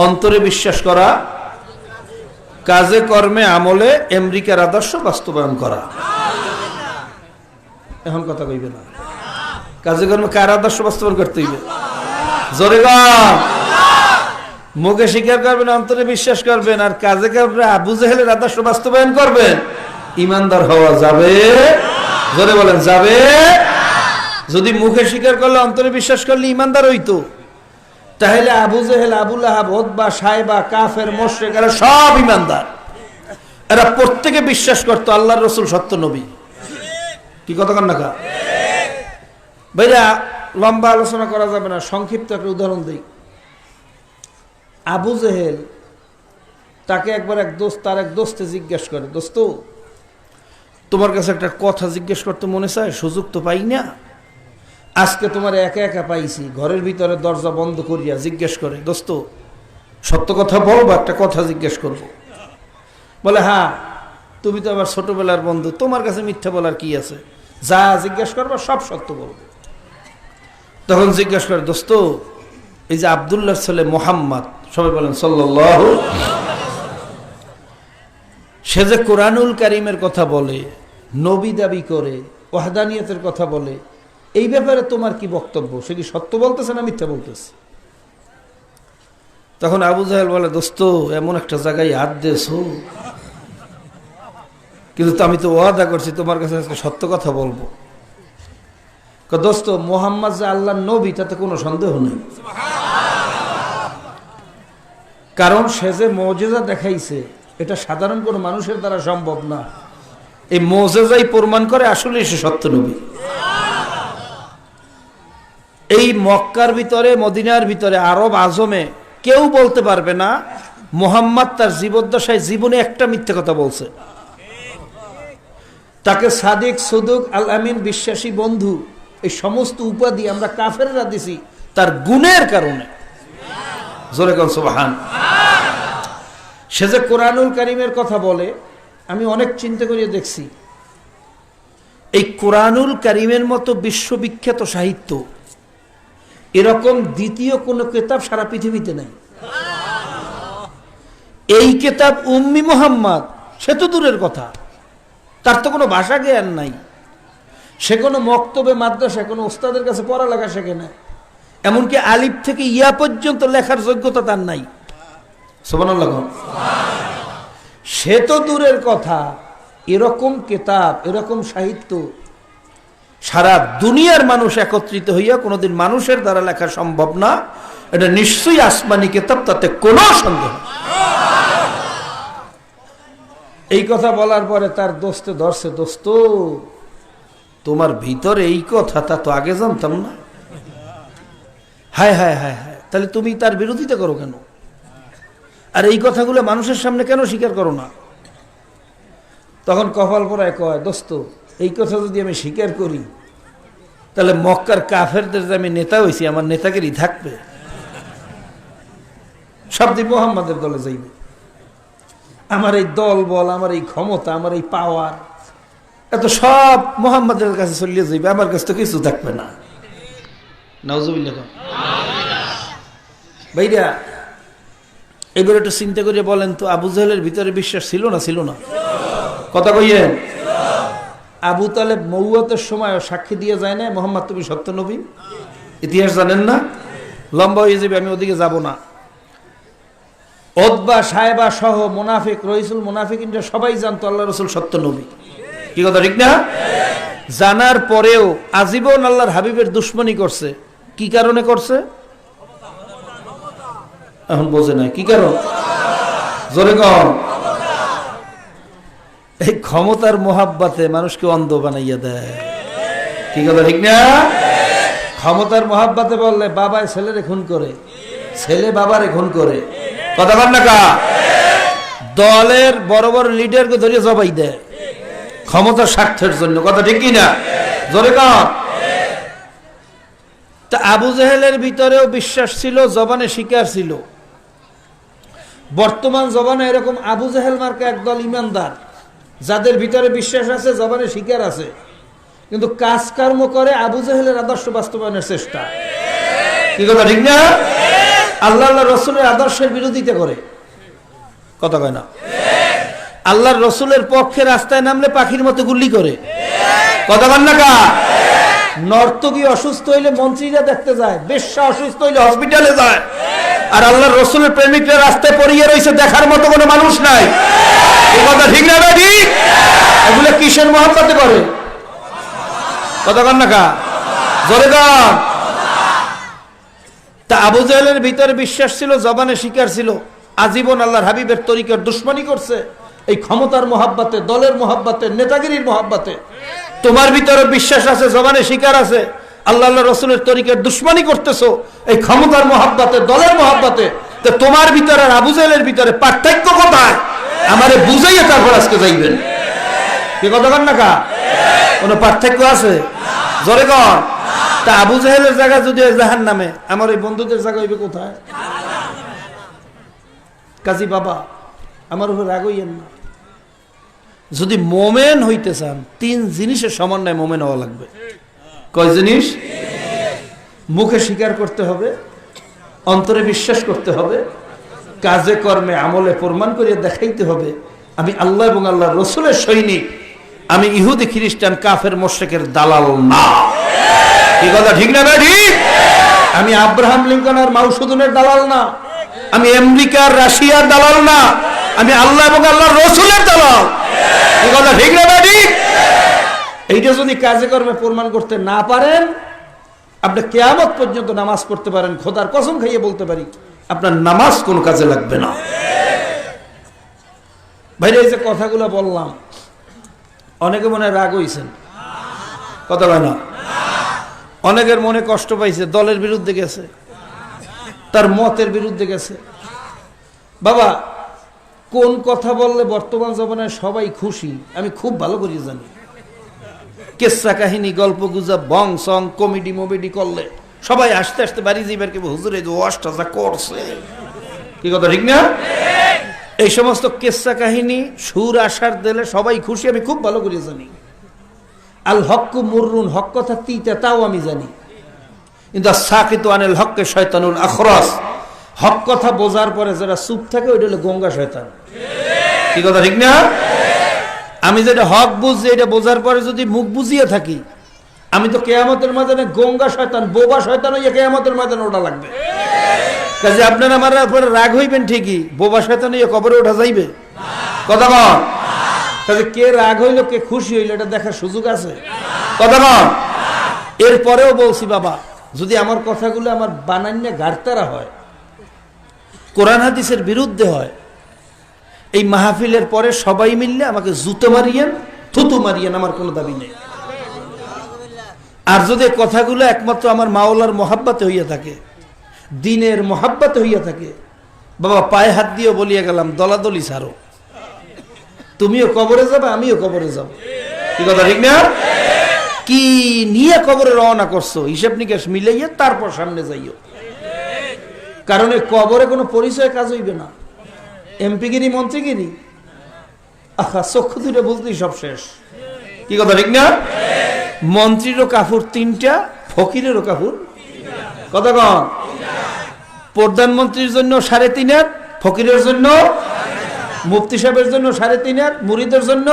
অন্তরে বিশ্বাস করা, কাজে কর্মে আমলে আমেরিকার আদর্শ বাস্তবায়ন করা। এখন কথা কইবে না, কাজে কর্মে কার আদর্শ বাস্তবায়ন করতে হইবে? জোরে গান। মুখে স্বীকার করবেন, অন্তরে বিশ্বাস করবেন, আর কাজে কর্মে আবু জেহেলের আদর্শ বাস্তবায়ন করবেন, ইমানদার হওয়া যাবে? জোরে বলেন, যাবে? যদি মুখে স্বীকার করলে, অন্তরে বিশ্বাস করলে ইমানদার হইতো, তাহলে আবু জেহেল, আবু লাহাব, উতবা, সাইবা, কাফের, মুশরিক এরা সব ইমানদার। এরা প্রত্যেকে বিশ্বাস করতো আল্লাহর রাসূল সত্য নবী। কি কথা কন না কা? ভাইরা, লম্বা আলোচনা করা যাবে না, সংক্ষিপ্ত একটা উদাহরণ দিই। আবু জেহেল, তাকে একবার তার এক দোস্তে জিজ্ঞেস করে, দোস্ত তোমার কাছে একটা কথা জিজ্ঞেস করতে মনে চায়, সুযোগ তো পাই না, আজকে তোমার একা একা পাইছি, ঘরের ভিতরে দরজা বন্ধ করিয়া জিজ্ঞেস করে, দোস্ত সত্য কথা বলবো, একটা কথা জিজ্ঞেস করবো। বলে, হ্যাঁ, তুমি তো আবার ছোটবেলার বন্ধু, তোমার কাছে মিথ্যা বলার কি আছে, যা জিজ্ঞেস করবো সব সত্য বলবো। তখন জিজ্ঞেস করে, দোস্ত এই যে আব্দুল্লাহর ছেলে মোহাম্মদ, সবাই বলেন সাল্লাল্লাহু, সে যে কোরআনুল কারীমের কথা বলে, নবী দাবি করে, ওয়াহদানিয়তের কথা বলে, এই ব্যাপারে তোমার কি বক্তব্য? সে কি সত্য বলতেছে না মিথ্যা বলতেছে? তখন আবু জাহেল বলে, দোস্ত এমন একটা জায়গায় হাত দিয়েছো, কিন্তু আমি তো ওয়াদা করছি তোমার কাছে আজকে সত্য কথা বলবো। দোস্ত, মোহাম্মদ যে আল্লাহর নবী তাতে কোনো সন্দেহ নেই, কারণ সে যে মুজিজা দেখাইছে এটা সাধারণ কোনো মানুষের দ্বারা সম্ভব না। এই মুজিজাই প্রমাণ করে আসলে সে সত্য নবী। এই মক্কার ভিতরে, মদিনার ভিতরে, আরব আজমে কেউ বলতে পারবে না মুহাম্মদ তার জীবদ্দশায় জীবনে একটা মিথ্যে কথা বলছে। তাকে সাদিক, সুদুক, আল আমিন, বিশ্বাসী বন্ধু, এই সমস্ত উপাধি আমরা কাফেররা দিছি তার গুণের কারণে। জোরে কোন সুবহান। সে যে কোরআনুল কারীমের কথা বলে, আমি অনেক চিন্তা করিয়ে দেখছি, এই কোরআনুল কারীমের মতো বিশ্ববিখ্যাত সাহিত্য এরকম দ্বিতীয় কোনো কিতাব সারা পৃথিবীতে নাই। এই কিতাব উম্মি মুহাম্মদ, সে তো দূরের কথা, তার তো কোনো ভাষা জ্ঞান নাই, সে কোনো মক্তবে মাদ্রাসা, কোনো ওস্তাদের কাছে পড়ালেখা শেখে না, এমনকি আলিফ থেকে ইয়া পর্যন্ত লেখার যোগ্যতা তার নাই। সুবহানাল্লাহ। সে তো দূরের কথা, এরকম কিতাব, এরকম সাহিত্য সারা দুনিয়ার মানুষ একত্রিত হইয়া কোনোদিন মানুষের দ্বারা লেখা সম্ভব না। এটা নিশ্চয়ই আসমানি কিতাব, তাতে কোনো সন্দেহ। এই কথা বলার পরে তার দোস্তে ধরছে, দোস্ত তোমার ভিতরে এই কথা, তা তো আগে জানতাম না। হায় হায় হায় হায়, তাহলে তুমি তার বিরোধিতা করো কেন? আর এই কথাগুলো মানুষের সামনে কেন স্বীকার করো না? তখন কপাল পরায় কয়, দোস্ত এই কথা যদি আমি স্বীকার করি, তাহলে মক্কার কাফেরদের যে আমি নেতা হয়েছি, আমার নেতাগিরি থাকবে, সব দিন মুহাম্মাদের দলে যাইবে। আমার এই দল বল, আমার এই ক্ষমতা, আমার এই পাওয়ার, এত সব মুহাম্মাদের কাছে চলিয়ে যাইবে, আমার কাছে তো কিছু থাকবে না। নাউজুবিল্লাহ। ভাইরা, এবার একটু চিন্তা করে বলেন তো, আবু জাহেলের ভিতরে বিশ্বাস ছিল না? ছিল না? কথা কইয়েন। আবু তালেব মৌয়াতের সময় সাক্ষী দিয়ে যায় না, মোহাম্মদ তুমি সত্য নবী? ইতিহাস জানেন না? লম্বা হয়ে যাবে, আমি ওদিকে যাব না। উতবা, সাইবা সহ মুনাফিক, রইসুল মুনাফিকিনরা সবাই জানতো আল্লাহ রাসূল সত্য নবী। কি কথা ঠিক না? জানার পরেও আজীবন আল্লাহর হাবিবের দুশমনি করছে। কি কারণে করছে? এখন বোঝে না কি কারণ? জোরে কম। এই ক্ষমতার মোহাব্বতে মানুষকে অন্ধ বানাইয়া দেয়। কি কথা ঠিক না? ক্ষমতার মহাব্বতে বললে বাবায় ছেলেরে খুন করে, ছেলে বাবারে খুন করে, কথা বল না কা? দলের বড় বড় লিডারকে ধরিয়ে জবাই দেয় ক্ষমতার স্বার্থের জন্য, কথা ঠিক কি না? জোরে কর। তা আবু জেহেলের ভিতরেও বিশ্বাস ছিল, জবানে স্বীকার ছিল। বর্তমান জবানে এরকম আবু জেহেল মার্কা একদল ইমানদার, যাদের ভিতরে বিশ্বাস আছে, জবানে স্বীকার আছে, কিন্তু কাজকর্ম করে আবু জেহেলের আদর্শ বাস্তবায়নের চেষ্টা। কি কথা ঠিক না? আল্লাহ রসুলের আদর্শের বিরোধিতা করে, কথা কয় না? আল্লাহর রসুলের পক্ষে রাস্তায় নামলে পাখির মতো গুল্লি করে, কথা বল না কা? নর্তকী অসুস্থ হইলে মন্ত্রীরা দেখতে যায়, বেশ্যা অসুস্থ হইলে হসপিটালে যায়, আর আল্লাহর রসুলের প্রেমিকরা রাস্তায় পড়িয়ে রয়েছে, দেখার মতো কোনো মানুষ নাই। এই কথা ঠিক না ভাই? ঠিক। এগুলো কিসের মহব্বতে করে, কথা বল না কা? জোরে কর। তা আবু জাহেলের ভিতরে বিশ্বাস ছিল, জবানে স্বীকার ছিল, আজীবন আল্লাহর হাবিবের তরিকার দুশমনী করছে, এই ক্ষমতার মহাব্বতে, দলের মহাব্বতে, নেতাগিরির মহাব্বতে। তোমার ভিতরে বিশ্বাস আছে, জবানে স্বীকার আছে, আল্লাহ রসুলের তরিকার দুশমনী করতেছো এই ক্ষমতার মহাব্বতে, দলের মহাব্বতে। তো তোমার ভিতরে আর আবু জাহেলের ভিতরে পার্থক্য কোথায়? আমারে বুঝাইয়া তারপর আজকে যাইবেন। কি কথা বল না কা? কোনো পার্থক্য আছে? জোরে কর। তা আবু জাহেলের জায়গা যদি জাহান্নামে, আমার এই বন্ধুদের জায়গা হইবে কোথায়? কাজী বাবা, আমার উপর রাগ হইয়েন না। যদি মোমেন হইতে চান, তিন জিনিসের সমন্বয় মোমেন হওয়া লাগবে। কয় জিনিস? মুখে স্বীকার করতে হবে, অন্তরে বিশ্বাস করতে হবে, কাজে কর্মে আমলে প্রমাণ করিয়া দেখাইতে হবে আমি আল্লাহ এবং আল্লাহর রসুলের সৈনিক, আমি ইহুদি খ্রিস্টান কাফের মুশরিকের দালাল না। কি কথা ঠিক না? ঠিক। আমি আব্রাহাম লিঙ্কন আর মাউসুদুনের দালাল না, আমি আমেরিকার রাশিয়ার দালাল না, আমি আল্লাহ এবং আল্লাহর রসুলের দালাল। কি কথা ঠিক না? ঠিক। এইটা যদি কাজে কর্মে প্রমাণ করতে না পারেন, আপনি কিয়ামত পর্যন্ত নামাজ পড়তে পারেন, খোদার কসম খাইয়ে বলতে পারি আপনার নামাজ কোনো কাজে লাগবে না। ভাইরা, এই যে কথাগুলো বললাম, অনেকে মনে রাগ হইছেন, কথা বলে না? অনেকের মনে কষ্ট পাইছে, দলের বিরুদ্ধে গেছে, তার মতের বিরুদ্ধে গেছে। বাবা, কোন কথা বললে বর্তমান জমানায় সবাই খুশি আমি খুব ভালো করে জানি। কেসা কাহিনী, গল্প গুজব, বং সং, কমেডি মোমেডি করলে সবাই আস্তে আস্তে বাড়ি যাইবার কেবল হুজুরে ওয়াজটা যা করছে। কি কথা ঠিক না? এই সমস্ত কেসা কাহিনী সুর আসার দিলে সবাই খুশি আমি খুব ভালো করে জানি। আল হক্কু মুররুন, হক কথা তিতা, তাও আমি জানি। কিন্তু সাকিতু আনিল হক্কে শয়তানুল আখরাস, হক কথা বোঝার পরে যারা চুপ থাকে ওইটা হলো গঙ্গা শয়তান। কি কথা ঠিক না? আমি যেটা হক বুঝছি এটা বোঝার পরে যদি মুখ বুঝিয়ে থাকি, আমি তো কিয়ামতের ময়দানে গঙ্গা শয়তান, বোবা শয়তান হইয়া কিয়ামতের ময়দানে ওঠা লাগবে। কাজে আপনারা আমার উপরে রাগ হইবেন ঠিকই, বোবা শয়তান হইয়া কবরে ওঠা যাইবে? কথা বল। কাজে কে রাগ হইলো, কে খুশি হইলো, এটা দেখার সুযোগ আছে? কথা বল। এরপরেও বলছি বাবা, যদি আমার কথাগুলো আমার বানান্য গাড়তারা হয়, কোরআন হাদিসের বিরুদ্ধে হয়, এই মাহফিলের পরে সবাই মিললে আমাকে জুতো মারিয়েন, থুতু মারিয়েন, আমার কোনো দাবি নেই। আর যদি কথাগুলো একমাত্র আমার মাওলার মহাব্বতে হইয়া থাকে, দিনের মহাব্বতে হইয়া থাকে, বাবা পায়ে হাত দিয়ে বলিয়া গেলাম, দলাদলি ছাড়ো, তুমিও কবরে যাবে, আমিও কবরে যাব। কি কথা ঠিক না? কি নিয়ে কবরে রওনা করছো, হিসাব নিকাশ মিলাইয়া তারপর সামনে যাইও। কারণ এই কবরে কোনো পরিচয় কাজ হইবে না, এমপিগিরি মন্ত্রীগিরি, আহা চক্ষু দুটো বুঝতেই সব শেষ। কি কথা ঠিক না? মন্ত্রীরও কাপড় তিনটা, ফকিরেরও কাপড়, কথা কন। প্রধানমন্ত্রীর জন্য 3.5 হাত, ফকিরের জন্য, মুফতি সাহেবের জন্য 3.5 হাত, মুরিদের জন্য,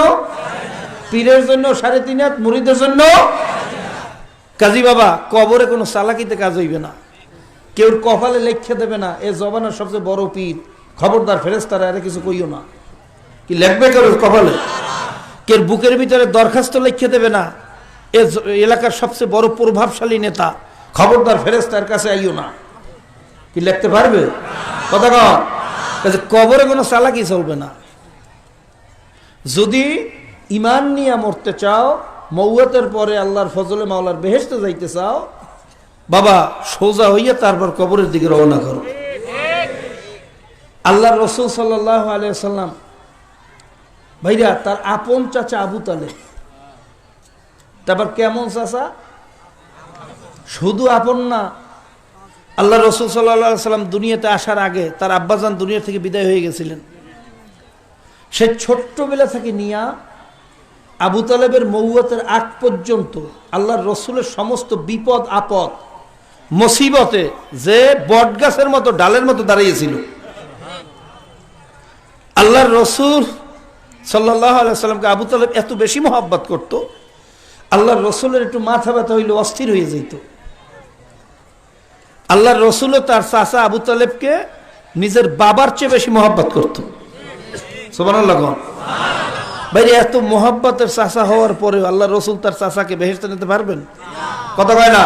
পীরের জন্য 3.5 হাত, মুরিদের জন্য। কাজী বাবা, কবরে কোনো চালাকিতে কাজ হইবে না, কেউ কপালে লেখে দেবে না এ জবানের সবচেয়ে বড় পীর, খবরদার ফেরেশতারা এর কিছু কইও না। কি লিখবে কেউ কপালে? কেউ বুকের ভিতরে দরখাস্ত লিখে দেবে না এ এলাকার সবচেয়ে বড় প্রভাবশালী নেতা, খবরদার ফেরেশতার কাছে আইও না। কি লিখতে পারবে? কথা কন। কাজে কবরে কোনো চালাকি চলবে না। যদি ইমান নিয়ে মরতে চাও, মৌয়াতের পরে আল্লাহর ফজলে মাওলার বেহেশতে যাইতে চাও, বাবা সোজা হইয়া তারপর কবরের দিকে রওনা করো। আল্লাহর রাসূল সাল্লাল্লাহু আলাইহি ওয়াসাল্লাম ভাইরা তার আপন চাচা আবু তালেব, তারপর কেমন চাচা, শুধু আপন না, আল্লাহ রাসূল সাল্লাল্লাহু আলাইহি ওয়াসাল্লাম দুনিয়াতে আসার আগে তার আব্বাজান দুনিয়া থেকে বিদায় হয়ে গেছিলেন। সে ছোট্টবেলা থেকে নিয়া আবু তালেবের মৌয়াতের আগ পর্যন্ত আল্লাহর রসুলের সমস্ত বিপদ আপদ মুসিবতে যে বটগাছের মতো ডালের মতো দাঁড়িয়েছিল। আল্লাহর রসুল সাল্লাল্লাহু আলাইহি ওয়াসাল্লামকে আবু তালেব এত বেশি মহব্বত করত, আল্লাহর রসুলের একটু মাথা ব্যথা হইলে অস্থির হয়ে যেত। আল্লাহর রসুলও তার চাচা আবু তালেবকে নিজের বাবার চেয়ে বেশি মহব্বত করত। সুবহানাল্লাহ। ভাইরে এত মোহাব্বতের চাচা হওয়ার পরে আল্লাহ রসুল তার চাচাকে বেহেশতে নিতে পারবেন? কথা কয় না।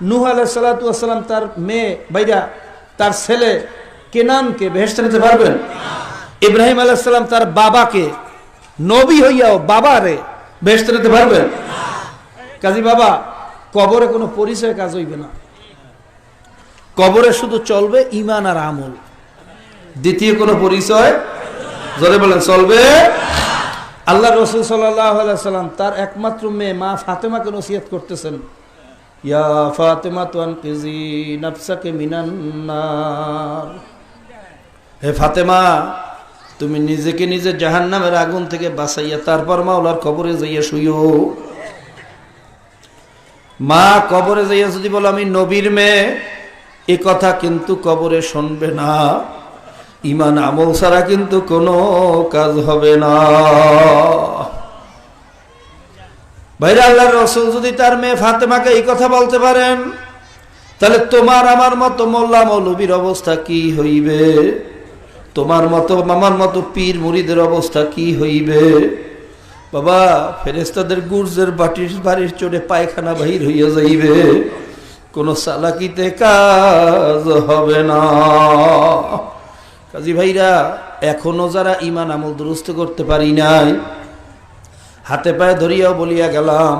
নূহ আলাইহিস সালাতু ওয়াস সালাম তার মেয়ে ভাইরা তার ছেলে কেনানকে বেহেশতে নিতে পারবেন? ইব্রাহিম আলাইহিস সালাম তার বাবাকে নবী হইয়াও বাবারে বেহেশতে নিতে পারবেন? কাজী বাবা কবরে কোনো পরিচয় কাজ হইবে না, কবরে শুধু চলবে ঈমান আর আমল, দ্বিতীয় কোনো পরিচয় জোরে বলেন চলবে। আল্লাহ রাসূল সাল্লাল্লাহু আলাইহি ওয়াসাল্লাম তার একমাত্র মেয়ে মা ফাতেমাকে নসিহত করতেছেন, ইয়া ফাতেমা তুনকিজি নাফসাকে মিনান নার, হে ফাতেমা তুমি নিজেকে নিজে জাহান্নামের আগুন থেকে বাঁচাইয়া তারপর মাওলার কবরে যাইয়া শুইও। মা কবরে যাইয়া যদি বলো আমি নবীর মেয়ে, এ কথা কিন্তু কবরে শুনবে না, ঈমান আমল ছাড়া কিন্তু কোনো কাজ হবে না। ভাইরা আল্লাহর রাসূল যদি তার মেয়ে ফাতেমাকে এই কথা বলতে পারেন, তাহলে তোমার আমার মতো মোল্লা মৌলবীর অবস্থা কি হইবে, তোমার মতো আমার মতো পীর মুরিদের অবস্থা কি হইবে। বাবা ফেরেশতাদের গুর্জের বাড়ির চড়ে পায়খানা বাহির হইয়া যাইবে, কোনো চালাকিতে কাজ হবে না। কাজী ভাইরা এখনো যারা ঈমান আমল দুরুস্ত করতে পারি নাই, হাতে পায়ে ধরিয়াও বলিয়া গেলাম,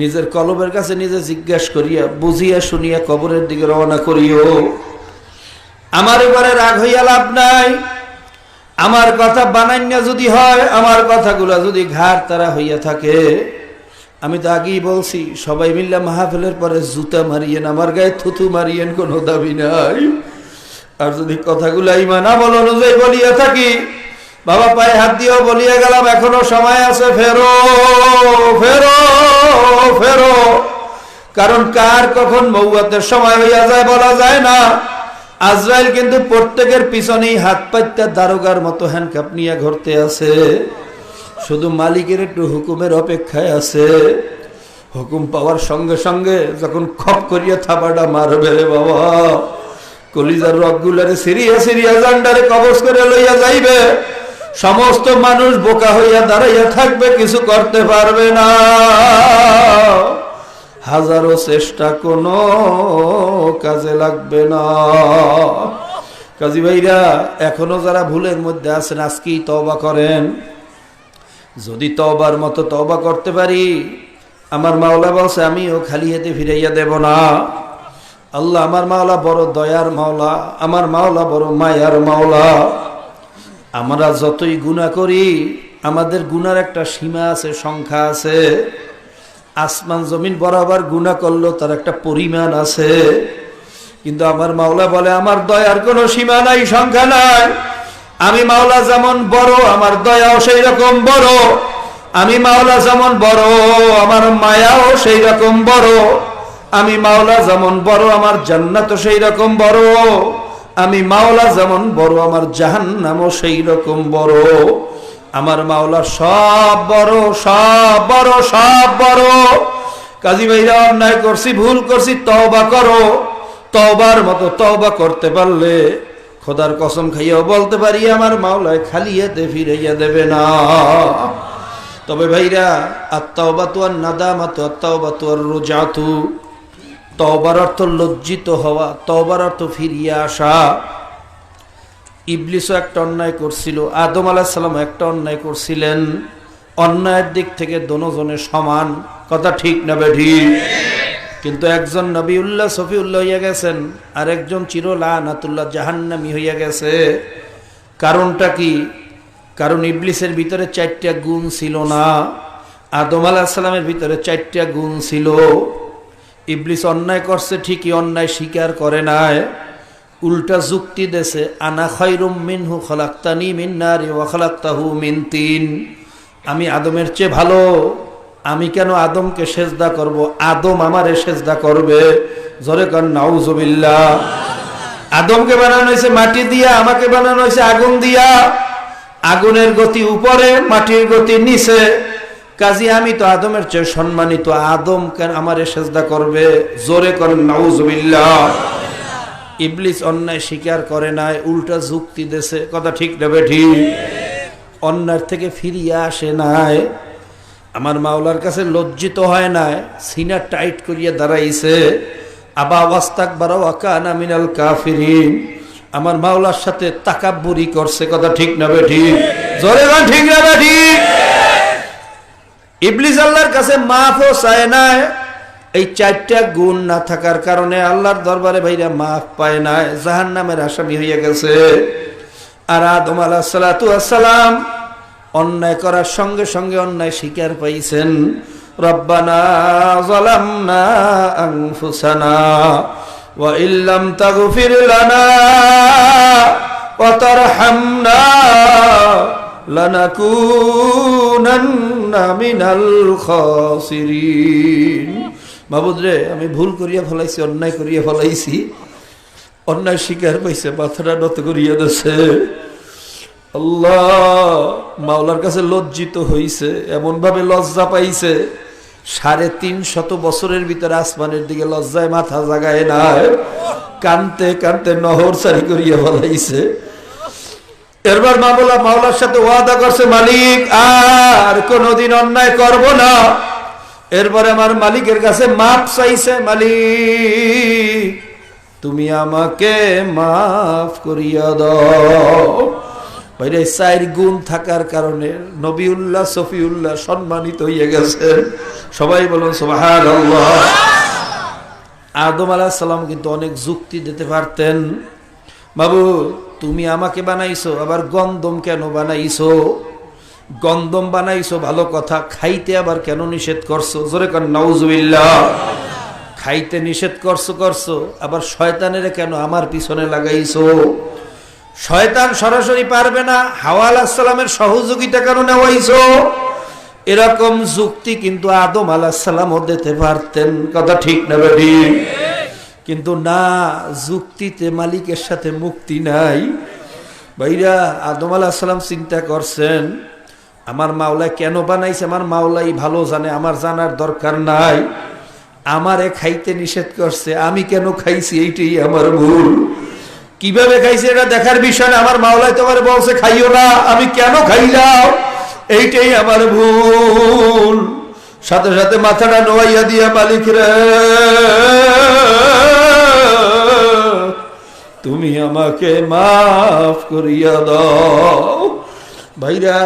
নিজের কলবের কাছে নিজে জিজ্ঞাসা করিয়া বুঝিয়া শুনিয়া কবরের দিকে রওনা করিও। আমার এবারে রাগ হইয়া লাভ নাই, আমার কথা বানাইনা যদি হয়, আমার কথাগুলা যদি ঘাড় তারা হইয়া থাকে, আমি তো আগেই বলছি সবাই মিল্লা মাহফিলের পরে জুতা মারিয়েন, আমার গায়ে থুথু মারিয়েন, কোনো দাবি নাই। আর যদি কথাগুলো ঈমান আমল অনুযায়ী বলিয়া থাকি, বাবা পায়ে হাত দিয়েও বলিয়া গেলাম এখনো সময় আছে, ফেরো ফেরো ফেরো। কারণ কার কখন মৌয়াতের সময় হইয়া যায় বলা যায় না। আজরাইল কিন্তু প্রত্যেকের পিছনেই হাত পাইতে দারোগার মতো হ্যান্ডকাপ নিয়ে ঘুরতে আছে, শুধু মালিকের একটু হুকুমের অপেক্ষায় আছে। হুকুম পাওয়ার সঙ্গে সঙ্গে যখন খপ করিয়া থাবাটা মারবে রে বাবা, কলিজার রগগুলারে সিরিয়া সিরিয়া জান্ডারে কবজ করে লইয়া যাইবে, সমস্ত মানুষ বোকা হইয়া দাঁড়াইয়া থাকবে, কিছু করতে পারবে না। হাজারো চেষ্টা কোনো কাজে লাগবে না। কাজী ভাইরা এখনো যারা ভুলের মধ্যে আছেন আজকেই তওবা করেন। যদি তওবার মতো তওবা করতে পারি, আমার মাওলা বলছে আমিও খালি হাতে ফিরাইয়া দেব না। আল্লাহ আমার মাওলা বড় দয়ার মাওলা, আমার মাওলা বড় মায়ার মাওলা। আমরা যতই গুনাহ করি, আমাদের গুনার একটা সীমা আছে, সংখ্যা আছে। আসমান জমিন বরাবর গুনাহ করলেও তার একটা পরিমাণ আছে। কিন্তু আমার মাওলা বলে আমার দয়ার কোনো সীমা নাই, সংখ্যা নাই। আমি মাওলা যেমন বড়, আমার দয়াও সেই রকম বড়। আমি মাওলা যেমন বড়, আমার মায়াও সেই রকম বড়। আমি মাওলা যেমন বড়, আমার জান্নাতও সেই রকম বড়। আমি মাওলা যেমন বড়, আমার জাহান্নামও সেই রকম বড়। আমার মাওলা সব বড়, সব বড়, সব বড়। কাজী ভাইরা অন্যায় করছি, ভুল করছি, তওবা করো। তওবার মতো তওবা করতে পারলে খোদার কসম খাইয়াও বলতে পারি আমার মাওলায় খালি হাতে ফিরাইয়া দেবে না। তবে ভাইরা আত-তাওবাতু আন-নাদামাতু আত-তাওবাতু আর-রুজআতু, তওবার অর্থ লজ্জিত হওয়া, তওবার অর্থ ফিরিয়ে আসা। ইবলিসও একটা অন্যায় করছিল, আদম আলাইহিস সালাম একটা অন্যায় করছিলেন। অন্যায়ের দিক থেকে দোনোজনে সমান, কথা ঠিক না বেঠিক? কিন্তু একজন নবিউল্লাহ সফিউল্লাহ হইয়া গেছেন, আর একজন চিরলানাতুল্লাহ জাহান্নামী হইয়া গেছে। কারণটা কি? কারণ ইবলিসের ভিতরে 4টা গুণ ছিল না, আদম আলাইহিস সালামের ভিতরে 4টা গুণ ছিল। ইবলিস অন্যায় করছে ঠিকই, অন্যায় স্বীকার করে নাই, উল্টা যুক্তি দেছে, আনা খায়রুম মিনহু খলাকতানি মিন নারি ওয়া খলাকতাহু মিন তিন। আমি আদমের চেয়ে ভালো, আমি কেন আদমকে সেজদা করব? আদম আমারে সেজদা করবে। জোরে কান নাউজুবিল্লাহ। আদমকে বানানো হয়েছে মাটি দিয়া, আমাকে বানানো হয়েছে আগুন দিয়া। আগুনের গতি উপরে, মাটির গতি নিচে, কাজী আমি তো আদমের চেয়ে সম্মানিত, আদম কেন আমারে সেজদা করবে? জোরে কান নাউজুবিল্লাহ। ইবলিস অন্যায় স্বীকার করে নাই, উল্টা যুক্তি দেছে, কথা ঠিক না বেঠিক? অন্যায় থেকে ফিরিয়ে আসে নাই, আমার মাওলার কাছে লজ্জিত হয় নাই, সিনা টাইট করিয়া দাঁড়াইছে। আবা ওয়াস্তাকবারা ওয়া কানা মিনাল কাফিরিন, আমার মাওলার সাথে তাকাব্বুরি করছে, কথা ঠিক না বেঠিক? জোরে বল ঠিক না বেঠিক? ইবলিস আল্লাহর কাছে মাফও চায় নাই, এই 4টা গুণ না থাকার কারণে আল্লাহর দরবারে ভাইরা মাফ পায় নাই, জাহান্নামের আসামি হইয়া গেছে। আর আদম আলাইহিস সালাতু ওয়াস সালাম অন্যায় করার সঙ্গে সঙ্গে অন্যায় স্বীকার পাইছেন। রব্বানা যালামনা আনফুসানা ওয়া ইল্লাম তাগফির লানা ওয়া তারহামনা লানাকুনান্না মিনাল খাসিরিন। মাবুদ রে, আমি ভুল করিয়া ফেলাইছি, অন্যায় করিয়া ফেলাইছি, অন্যায় স্বীকার পাইছে, মাথাটা নত করিয়া দিছে। আল্লাহ মাওলার কাছে লজ্জিত হইছে, এমন ভাবে লজ্জা পাইছে, 350 বছরের ভিতরে আসমানের দিকে লজ্জায় মাথা জাগায় নাই, কানতে কানতে নহর সারি করিয়া ফেলাইছে। এরবার মাওলার সাথে ওয়াদা করছে, মালিক আর কোনদিন অন্যায় করব না। এরপরে আমার মালিকের কাছে মাফ চাইছে, মালিক তুমি আমাকে মাফ করিয়া দাও। ভাইরে 4 গুণ থাকার কারণে নবিউল্লাহ সফিউল্লাহ সম্মানিত হইয়া গেছেন। সবাই বলুন সুবহানাল্লাহ। আদম আলাইহিস সালাম কিন্তু অনেক যুক্তি দিতে পারতেন, বাবু তুমি আমাকে বানাইছো, আবার গন্ধম কেন বানাইছো? গন্ধম বানাইছো ভালো কথা, খাইতে আবার কেন নিষেধ করছো? জোরে কান নাউজুবিল্লাহ। খাইতে নিষেধ করছো, আবার শয়তানের কেন আমার পিছনে লাগাইছো? শয়তান সরাসরি পারবে না, হাওয়া আলাইহিস সালামের সহযোগিতা কেন নেওয়াইছো? এরকম যুক্তি কিন্তু আদম আলাইহিস সালামও দিতে পারতেন, কথা ঠিক না বেঠিক? কিন্তু না, যুক্তিতে মালিকের সাথে মুক্তি নাই। ভাইরা আদম আলাইহিস সালাম চিন্তা করছেন, আমার মাওলা কেন বানাইছে, আমার মাওলাই ভালো জানে, আমার জানার দরকার নাই। আমারে খাইতে নিষেধ করছে, আমি কেন খাইছি এইটাই আমার ভুল। কিভাবে খাইছে এটা দেখার বিষয় না, আমার মাওলাই তোমার বলছে খাইও না, আমি কেন খাইলাম এইটাই আমার ভুল। সাথে সাথে মাথাটা নোয়াইয়া দিয়া, মালিক রে তুমি আমাকে মাফ করিয়া দাও। ভাইরা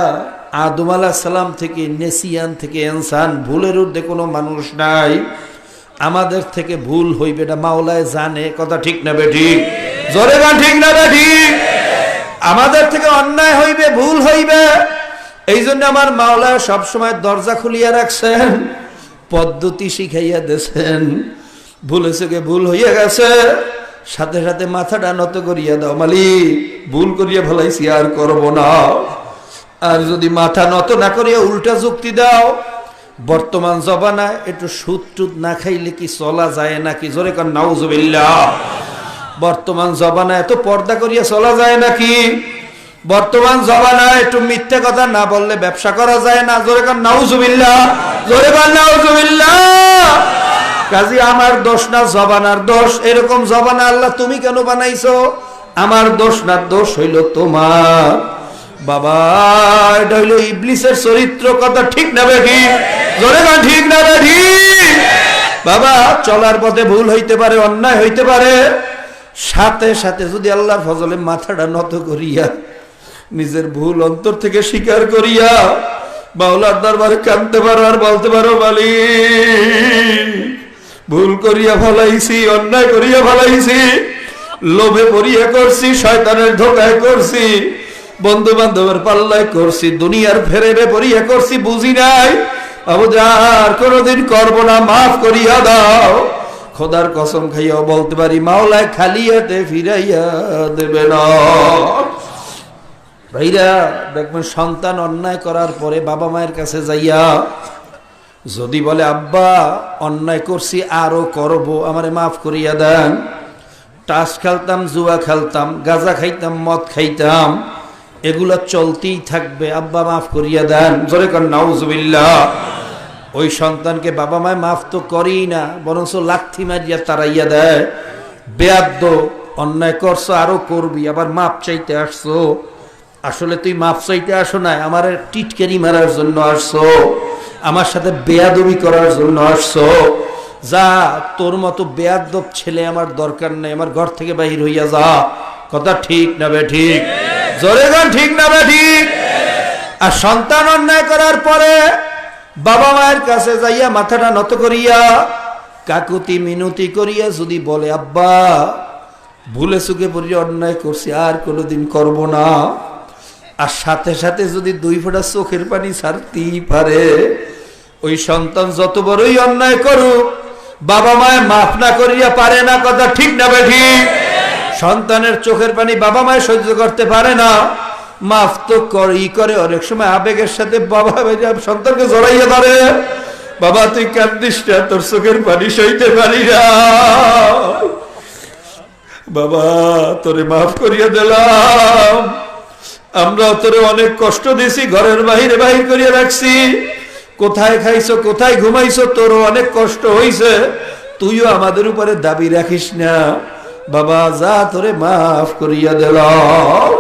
আদম আলাইহিস সালাম থেকে নেসিয়ান থেকে ইনসান, ভুলের ঊর্ধ্বে কোনো মানুষ নাই। আমাদের থেকে ভুল হইবে না মাওলায় জানে, কথা ঠিক না বেঠিক? জোরে গান ঠিক না বেঠিক? আমাদের থেকে অন্যায় হইবে, ভুল হইবে, এই জন্য আমার মাওলা সবসময় দরজা খুলিয়া রাখছেন, পদ্ধতি শিখাইয়া দিয়েছেন। ভুলেছে গে ভুল হইয়া গেছে, সাথে সাথে মাথাটা নত করিয়া দাও, মালিক ভুল করিয়া ফেলাইছি, আর করব না। আর যদি মাথা নত না করিয়া উল্টা যুক্তি দাও, বর্তমান জবানায় একটু সুদ টুদ না খাইলে কি চলা যায় নাকি? জোরে কান নাউজুবিল্লাহ। বর্তমান জবানায় এত পর্দা করিয়া চলা যায় নাকি? বর্তমান জবানায় একটু মিথ্যা কথা না বললে ব্যবসা করা যায় না? জোরে কান নাউজুবিল্লাহ, জোরে কান নাউজুবিল্লাহ। কাজী আমার দোষ না, জবানার দোষ। এরকম জবানা আল্লাহ তুমি কেন বানাইছো? আমার দোষ না, দোষ হইল তোমার। বাবা এটা হইল ইবলিসের চরিত্র, কথা ঠিক না বেঠিক? জোরে না ঠিক না বেঠিক? বাবা চলার পথে ভুল হইতে পারে, অন্যায় হইতে পারে, সাথে সাথে যদি আল্লাহর ফজলে মাথাটা নত করিয়া নিজের ভুল অন্তর থেকে স্বীকার করিয়া মাওলার দরবারে কাঁদতে পারো আর বলতে পারো মালিক ভুল করিয়া ফলাইছি, অন্যায় করিয়া ফলাইছি, লোভে পড়িয়া করছি, শয়তানের ধোকায় করছি, বন্ধু বান্ধবের পাল্লায় করছি, দুনিয়ার ফেরেরে পড়িয়া করছি, বুঝি নাই বাবু যার কোনদিন করবো না, মাফ করিয়া দাও। খোদার কসম খাইয়াও বলতে পারি মাওলায় খালি হাতে ফিরাইয়া দেবে না। ভাইরা দেখবেন সন্তান অন্যায় করার পরে বাবা মায়ের কাছে যাইয়া যদি বলে আব্বা অন্যায় করছি আরো করব, আমারে মাফ করিয়া দেন, টাস খেলতাম, জুয়া খেলতাম, গাঁজা খাইতাম, মদ খাইতাম, এগুলা চলতেই থাকবে, আব্বা মাফ করিয়া দেন, জোরে কর নাউজুবিল্লাহ। ওই সন্তানকে বাবা মায় মাফ তো করেই না, বরঞ্চ লাথি মারিয়া তাড়াইয়া দেয়। বেয়াদ্দ, অন্যায় করছো আরো করবি, আবার মাপ চাইতে আসছো। আসলে তুই মাপ চাইতে আসো না, আমার টিটকারি মারার জন্য আসছো, আমার সাথে বেয়াদবি করার জন্য আসছো। যা, তোর মতো বেয়াদব ছেলে আমার দরকার নেই, আমার ঘর থেকে বাহির হইয়া যা। কথা ঠিক না বে ঠিক? জোরে গান ঠিক না বে ঠিক? আর সন্তান অন্যায় করার পরে বাবা মায়ের কাছে যাইয়া মাথাটা নত করিয়া কাকুতি মিনতি করিয়া যদি বলে আব্বা ভুলে চুকে পড়িয়া অন্যায় করছি আর কোনোদিন করব না, আর সাথে সাথে যদি 2 ফোঁটা চোখের পানি ছাড়তেই পারে, ওই সন্তান যত বড়ই অন্যায় করুক বাবা মায় মাফ না করিয়া পারে না। কথা ঠিক না বে ঠিক? সন্তানের চোখের পানি বাবা মায় সহ্য করতে পারে না, মাফ তো করে। অনেক সময় আবেগের সাথে বাবা সন্তানকে জড়াইয়া ধরে, বাবা তুই কান্দিস না, তোর চোখের পানি সইতে পারি না, বাবা তোরে মাফ করিয়া দিলাম, আমরা তোরে অনেক কষ্ট দিছি, ঘরের বাহিরে বাহির করিয়া রাখছি, কোথায় খাইছো কোথায় ঘুমাইছো তোরও অনেক কষ্ট হইছে, তুইও আমাদের উপরে দাবি রাখিস না, বাবা যা তোরে মাফ করিয়া দিলাম।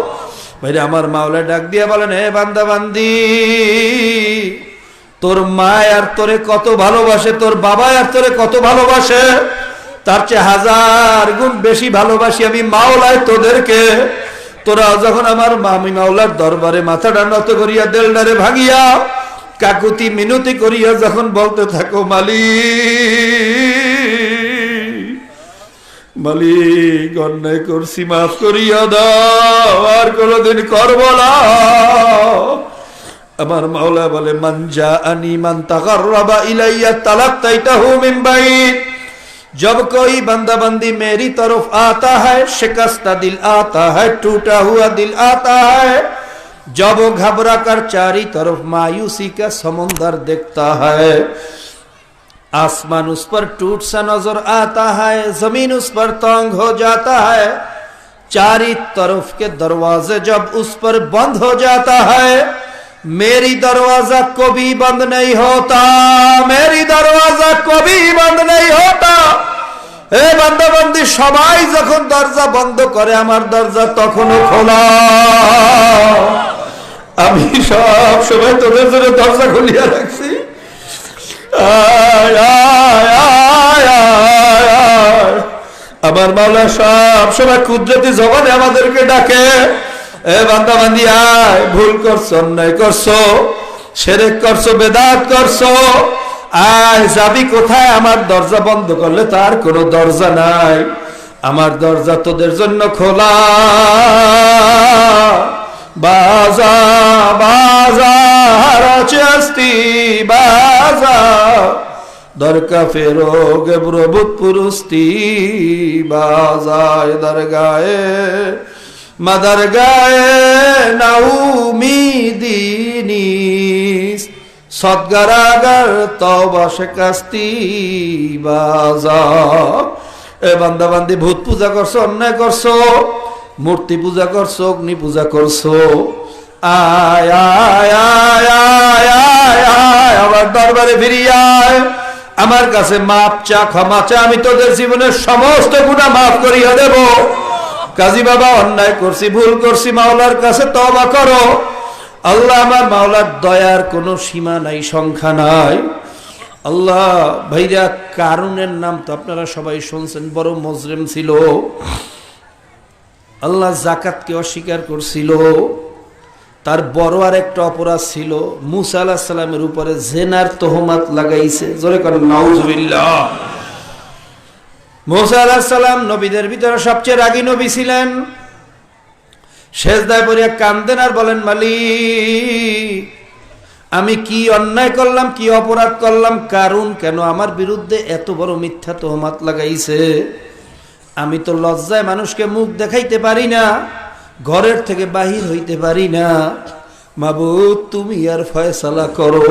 ভাইরে আমার মাওলা ডাক দিয়া বলেন, হে বান্দা বান্দি, তোর মা আর তোরে কত ভালোবাসে, তোর বাবা আর তোরে কত ভালোবাসে, তার চেয়ে 1000 গুণ বেশি ভালোবাসি আমি মাওলায় তোদেরকে। তোরা যখন আমার আমি মাওলার দরবারে মাথাটা নত করিয়া দেলডারে ভাঙিয়া কাকুতি মিনতি করিয়া যখন বলতে থাকো মালিক অন্যায় করছি মাফ করিয়া দাও, আর কোনদিন করব না, আমার মাওলা বলে মান জাআনি মান তাকাররাবা ইলাইয়া তালাক্তাইতাহু মিন বাইত। जब कोई बंदा बंदी मेरी तरफ आता है शिकस्ता दिल आता है टूटा हुआ दिल आता है, जब वो घबरा कर चारी तरफ मायूसी का समुंदर देखता है, आसमान उस पर टूट सा नजर आता है, जमीन उस पर तंग हो जाता है, चारी तरफ के दरवाजे जब उस पर बंद हो जाता है, मेरी दरवाजा कभी बंद नहीं होता, मेरी दरवाजा कभी बंद नहीं होता। ए बंदा बंदी सबाई যখন দরজা বন্ধ করে আমার দরজা তখনও খোলা, আমি সব সময় তোদের জন্য দরজা খুলিয়া রাখছি। আয় আয় আয় আয় আয়, আমার মাওলা সব সময় কুদরতি জবানে আমাদেরকে ডাকে, এ বান্দা বান্দি আয়, ভুল করছো, অন্যায় করছো, শিরক করছো, বেদাত করছো, আয় যাবি কোথায়? আমার দরজা বন্ধ করলে তার কোনো দরজা নাই, আমার দরজা তোদের জন্য খোলা। বাজা বাজা রাচস্তি বাজা দরকা ফেরোগ প্রভুত পুরুস্তি বাজায় দরগায়ে মাদার গায়ে নাউমিদিনিস সদগারাগার তওবা শিকাস্তি বাজা। এ বান্দা বান্দি ভূত পূজা করছো, অন্যায় করছো, মূর্তি পূজা করছো, অগ্নি পূজা করছো, আয় আয় আয় আয় আয় আয় আমার দরবারে ফিরিয়ে আয়, আমার কাছে মাপ চা, ক্ষমা চা, আমি তোদের জীবনের সমস্ত গুনাহ মাফ করিয়া দেব। কাজী বাবা অন্যায় করছি, ভুল করছি, মাওলার কাছে তওবা করো। আল্লাহ আমার মাওলার দয়ার কোনো সীমা নাই, সংখ্যা নাই। আল্লাহ ভাইরা কারুনের নাম তো আপনারা সবাই শুনছেন, বড় মুজরিম ছিল। আল্লাহ যাকাতকে অস্বীকার করছিল, তার বড় আর একটা অপরাধ ছিল, মুসা আলাইহিস সালামের উপরে জেনার তহমাত লাগাইছে। জোরে করেন নাউজুবিল্লাহ। মুসা আলাইহিস সালাম নবীদের ভিতরে সবচেয়ে রাগী নবী ছিলেন। সেজদায় পড়ে কান্দেন আর বলেন, মালিক, আমি কি অন্যায় করলাম, কি অপরাধ করলাম? কারণ কেন আমার বিরুদ্ধে এত বড় মিথ্যা তহমাত লাগাইছে? আমি তো লজ্জায় মানুষকে মুখ দেখাইতে পারি না, ঘরের থেকে বাহির হইতে পারি না। মাবুদ, তুমি আর ফয়সালা করো।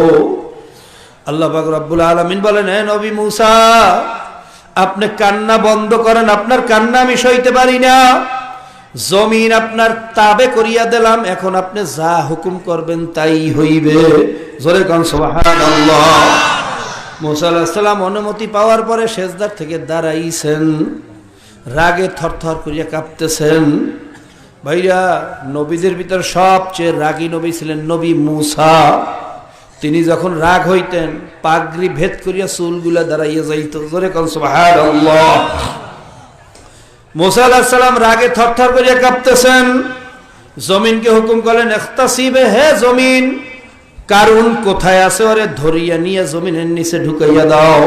আল্লাহ পাক রব্বুল আলামিন বলেন, হে নবী মুসা, আপনি কান্না বন্ধ করেন, আপনার কান্না আমি সইতে পারি না। জমিন আপনার তাবে করিয়া দিলাম, এখন আপনি যা হুকুম করবেন তাই হইবে। জোরে কোন সুবহানাল্লাহ। মুসা আলাইহিস সালাম অনুমতি পাওয়ার পরে সেজদার থেকে দাঁড়াইছেন, রাগে থরথর করিয়া কাঁপতেছেন। ভাইরা, নবীদের ভিতর সবচেয়ে রাগী নবী ছিলেন নবী মুসা। তিনি যখন রাগ হইতেন, পাগড়ি ভেদ করিয়া চুলগুলা দাঁড়াইয়া যাইত। জোরে কোন সুবহানাল্লাহ। মুসা আলাইহিস সালাম রাগে থরথর করিয়া কাঁপতেছেন। জমিনকে হুকুম করলেন, ইখতাসিবে, হে জমিন, কারুন কোথায় আছে ওরে ধরিয়া নিয়ে জমিনের নিচে ঢুকাইয়া দাও।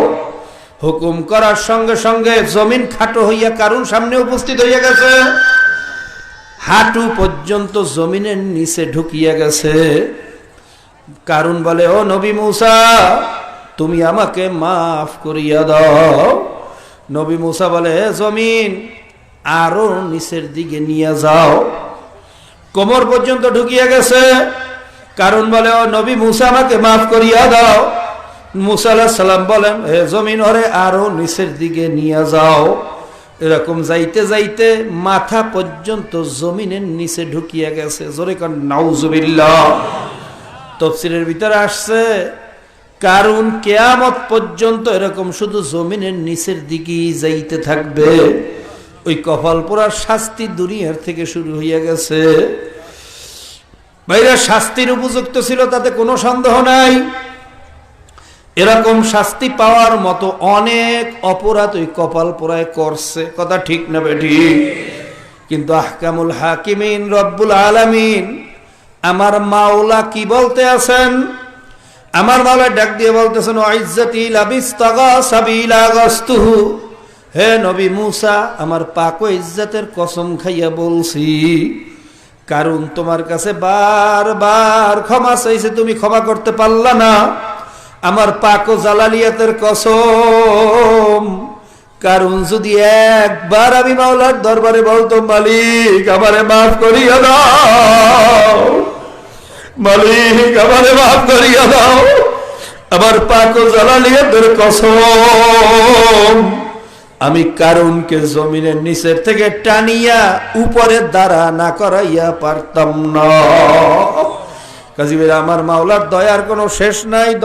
হুকুম করার সঙ্গে সঙ্গে জমিন খাটো হইয়া কারুন সামনে উপস্থিত হইয়া গেছে, হাঁটু পর্যন্ত জমিনের নিচে ঢুকিয়া গেছে। কারুন বলে, ও নবী মুসা, তুমি আমাকে মাফ করিয়া দাও। নবী মুসা বলে, হে জমিন, আরো নিচের দিকে নিয়ে যাও। কোমর পর্যন্ত ঢুকিয়া গেছে। কারণ বলে, ও নবী মুসা, আমাকে মাফ করিয়া দাও। মুসা আলাইহিস সালাম বলেন, হে জমিন, ওরে আরো নিচের দিকে নিয়ে যাও। এরকম যাইতে যাইতে মাথা পর্যন্ত জমিনের নিচে ঢুকিয়া গেছে। জোরে কোন নাউজুবিল্লাহ। তাফসীরের ভিতরে আসছে, কারণ কিয়ামত পর্যন্ত এরকম শুধু জমিনের নিচের দিকেই যাইতে থাকবে। ওই কপাল পোড়ার শাস্তি দুনিয়ার থেকে শুরু হইয়া গেছে। ভাইরা, শাস্তির উপযুক্ত ছিল, তাতে কোনো সন্দেহ নাই। এরকম শাস্তি পাওয়ার মতো অনেক অপরাধ ওই কপাল পোড়ায় করছে। কথা ঠিক না বেঠিক? কিন্তু আহকামুল হাকিমিন রব্বুল আলামিন, আমার মাওলা কি বলতে আছেন? আমার মাওলা ডাক দিয়ে বলতেছেন, ইজ্জতি লাবিস্তাগা সাবিলা গাস্তুহু, হে নবী মুসা, আমার পাক ও ইজ্জতের কসম খাইয়া বলছি, কারণ তোমার কাছে বারবার ক্ষমা চাইছে, তুমি ক্ষমা করতে পারলা না। আমার পাক ও জালালিয়াতের কসম, কারণ যদি একবার আমি মাওলার দরবারে বলতো, মালিক আমারে মাফ করিয়া দাও, মালিক আমারে মাফ করিয়া দাও, আমার পাক ও জালালিয়াতের কসম, আমি কারুনকে জমিনের নিচের থেকে টানিয়া উপরে দাঁড়া না করাইয়া পারতাম না। কাজী আমার মাওলার দয়ার কোনো শেষ নাই। দয়া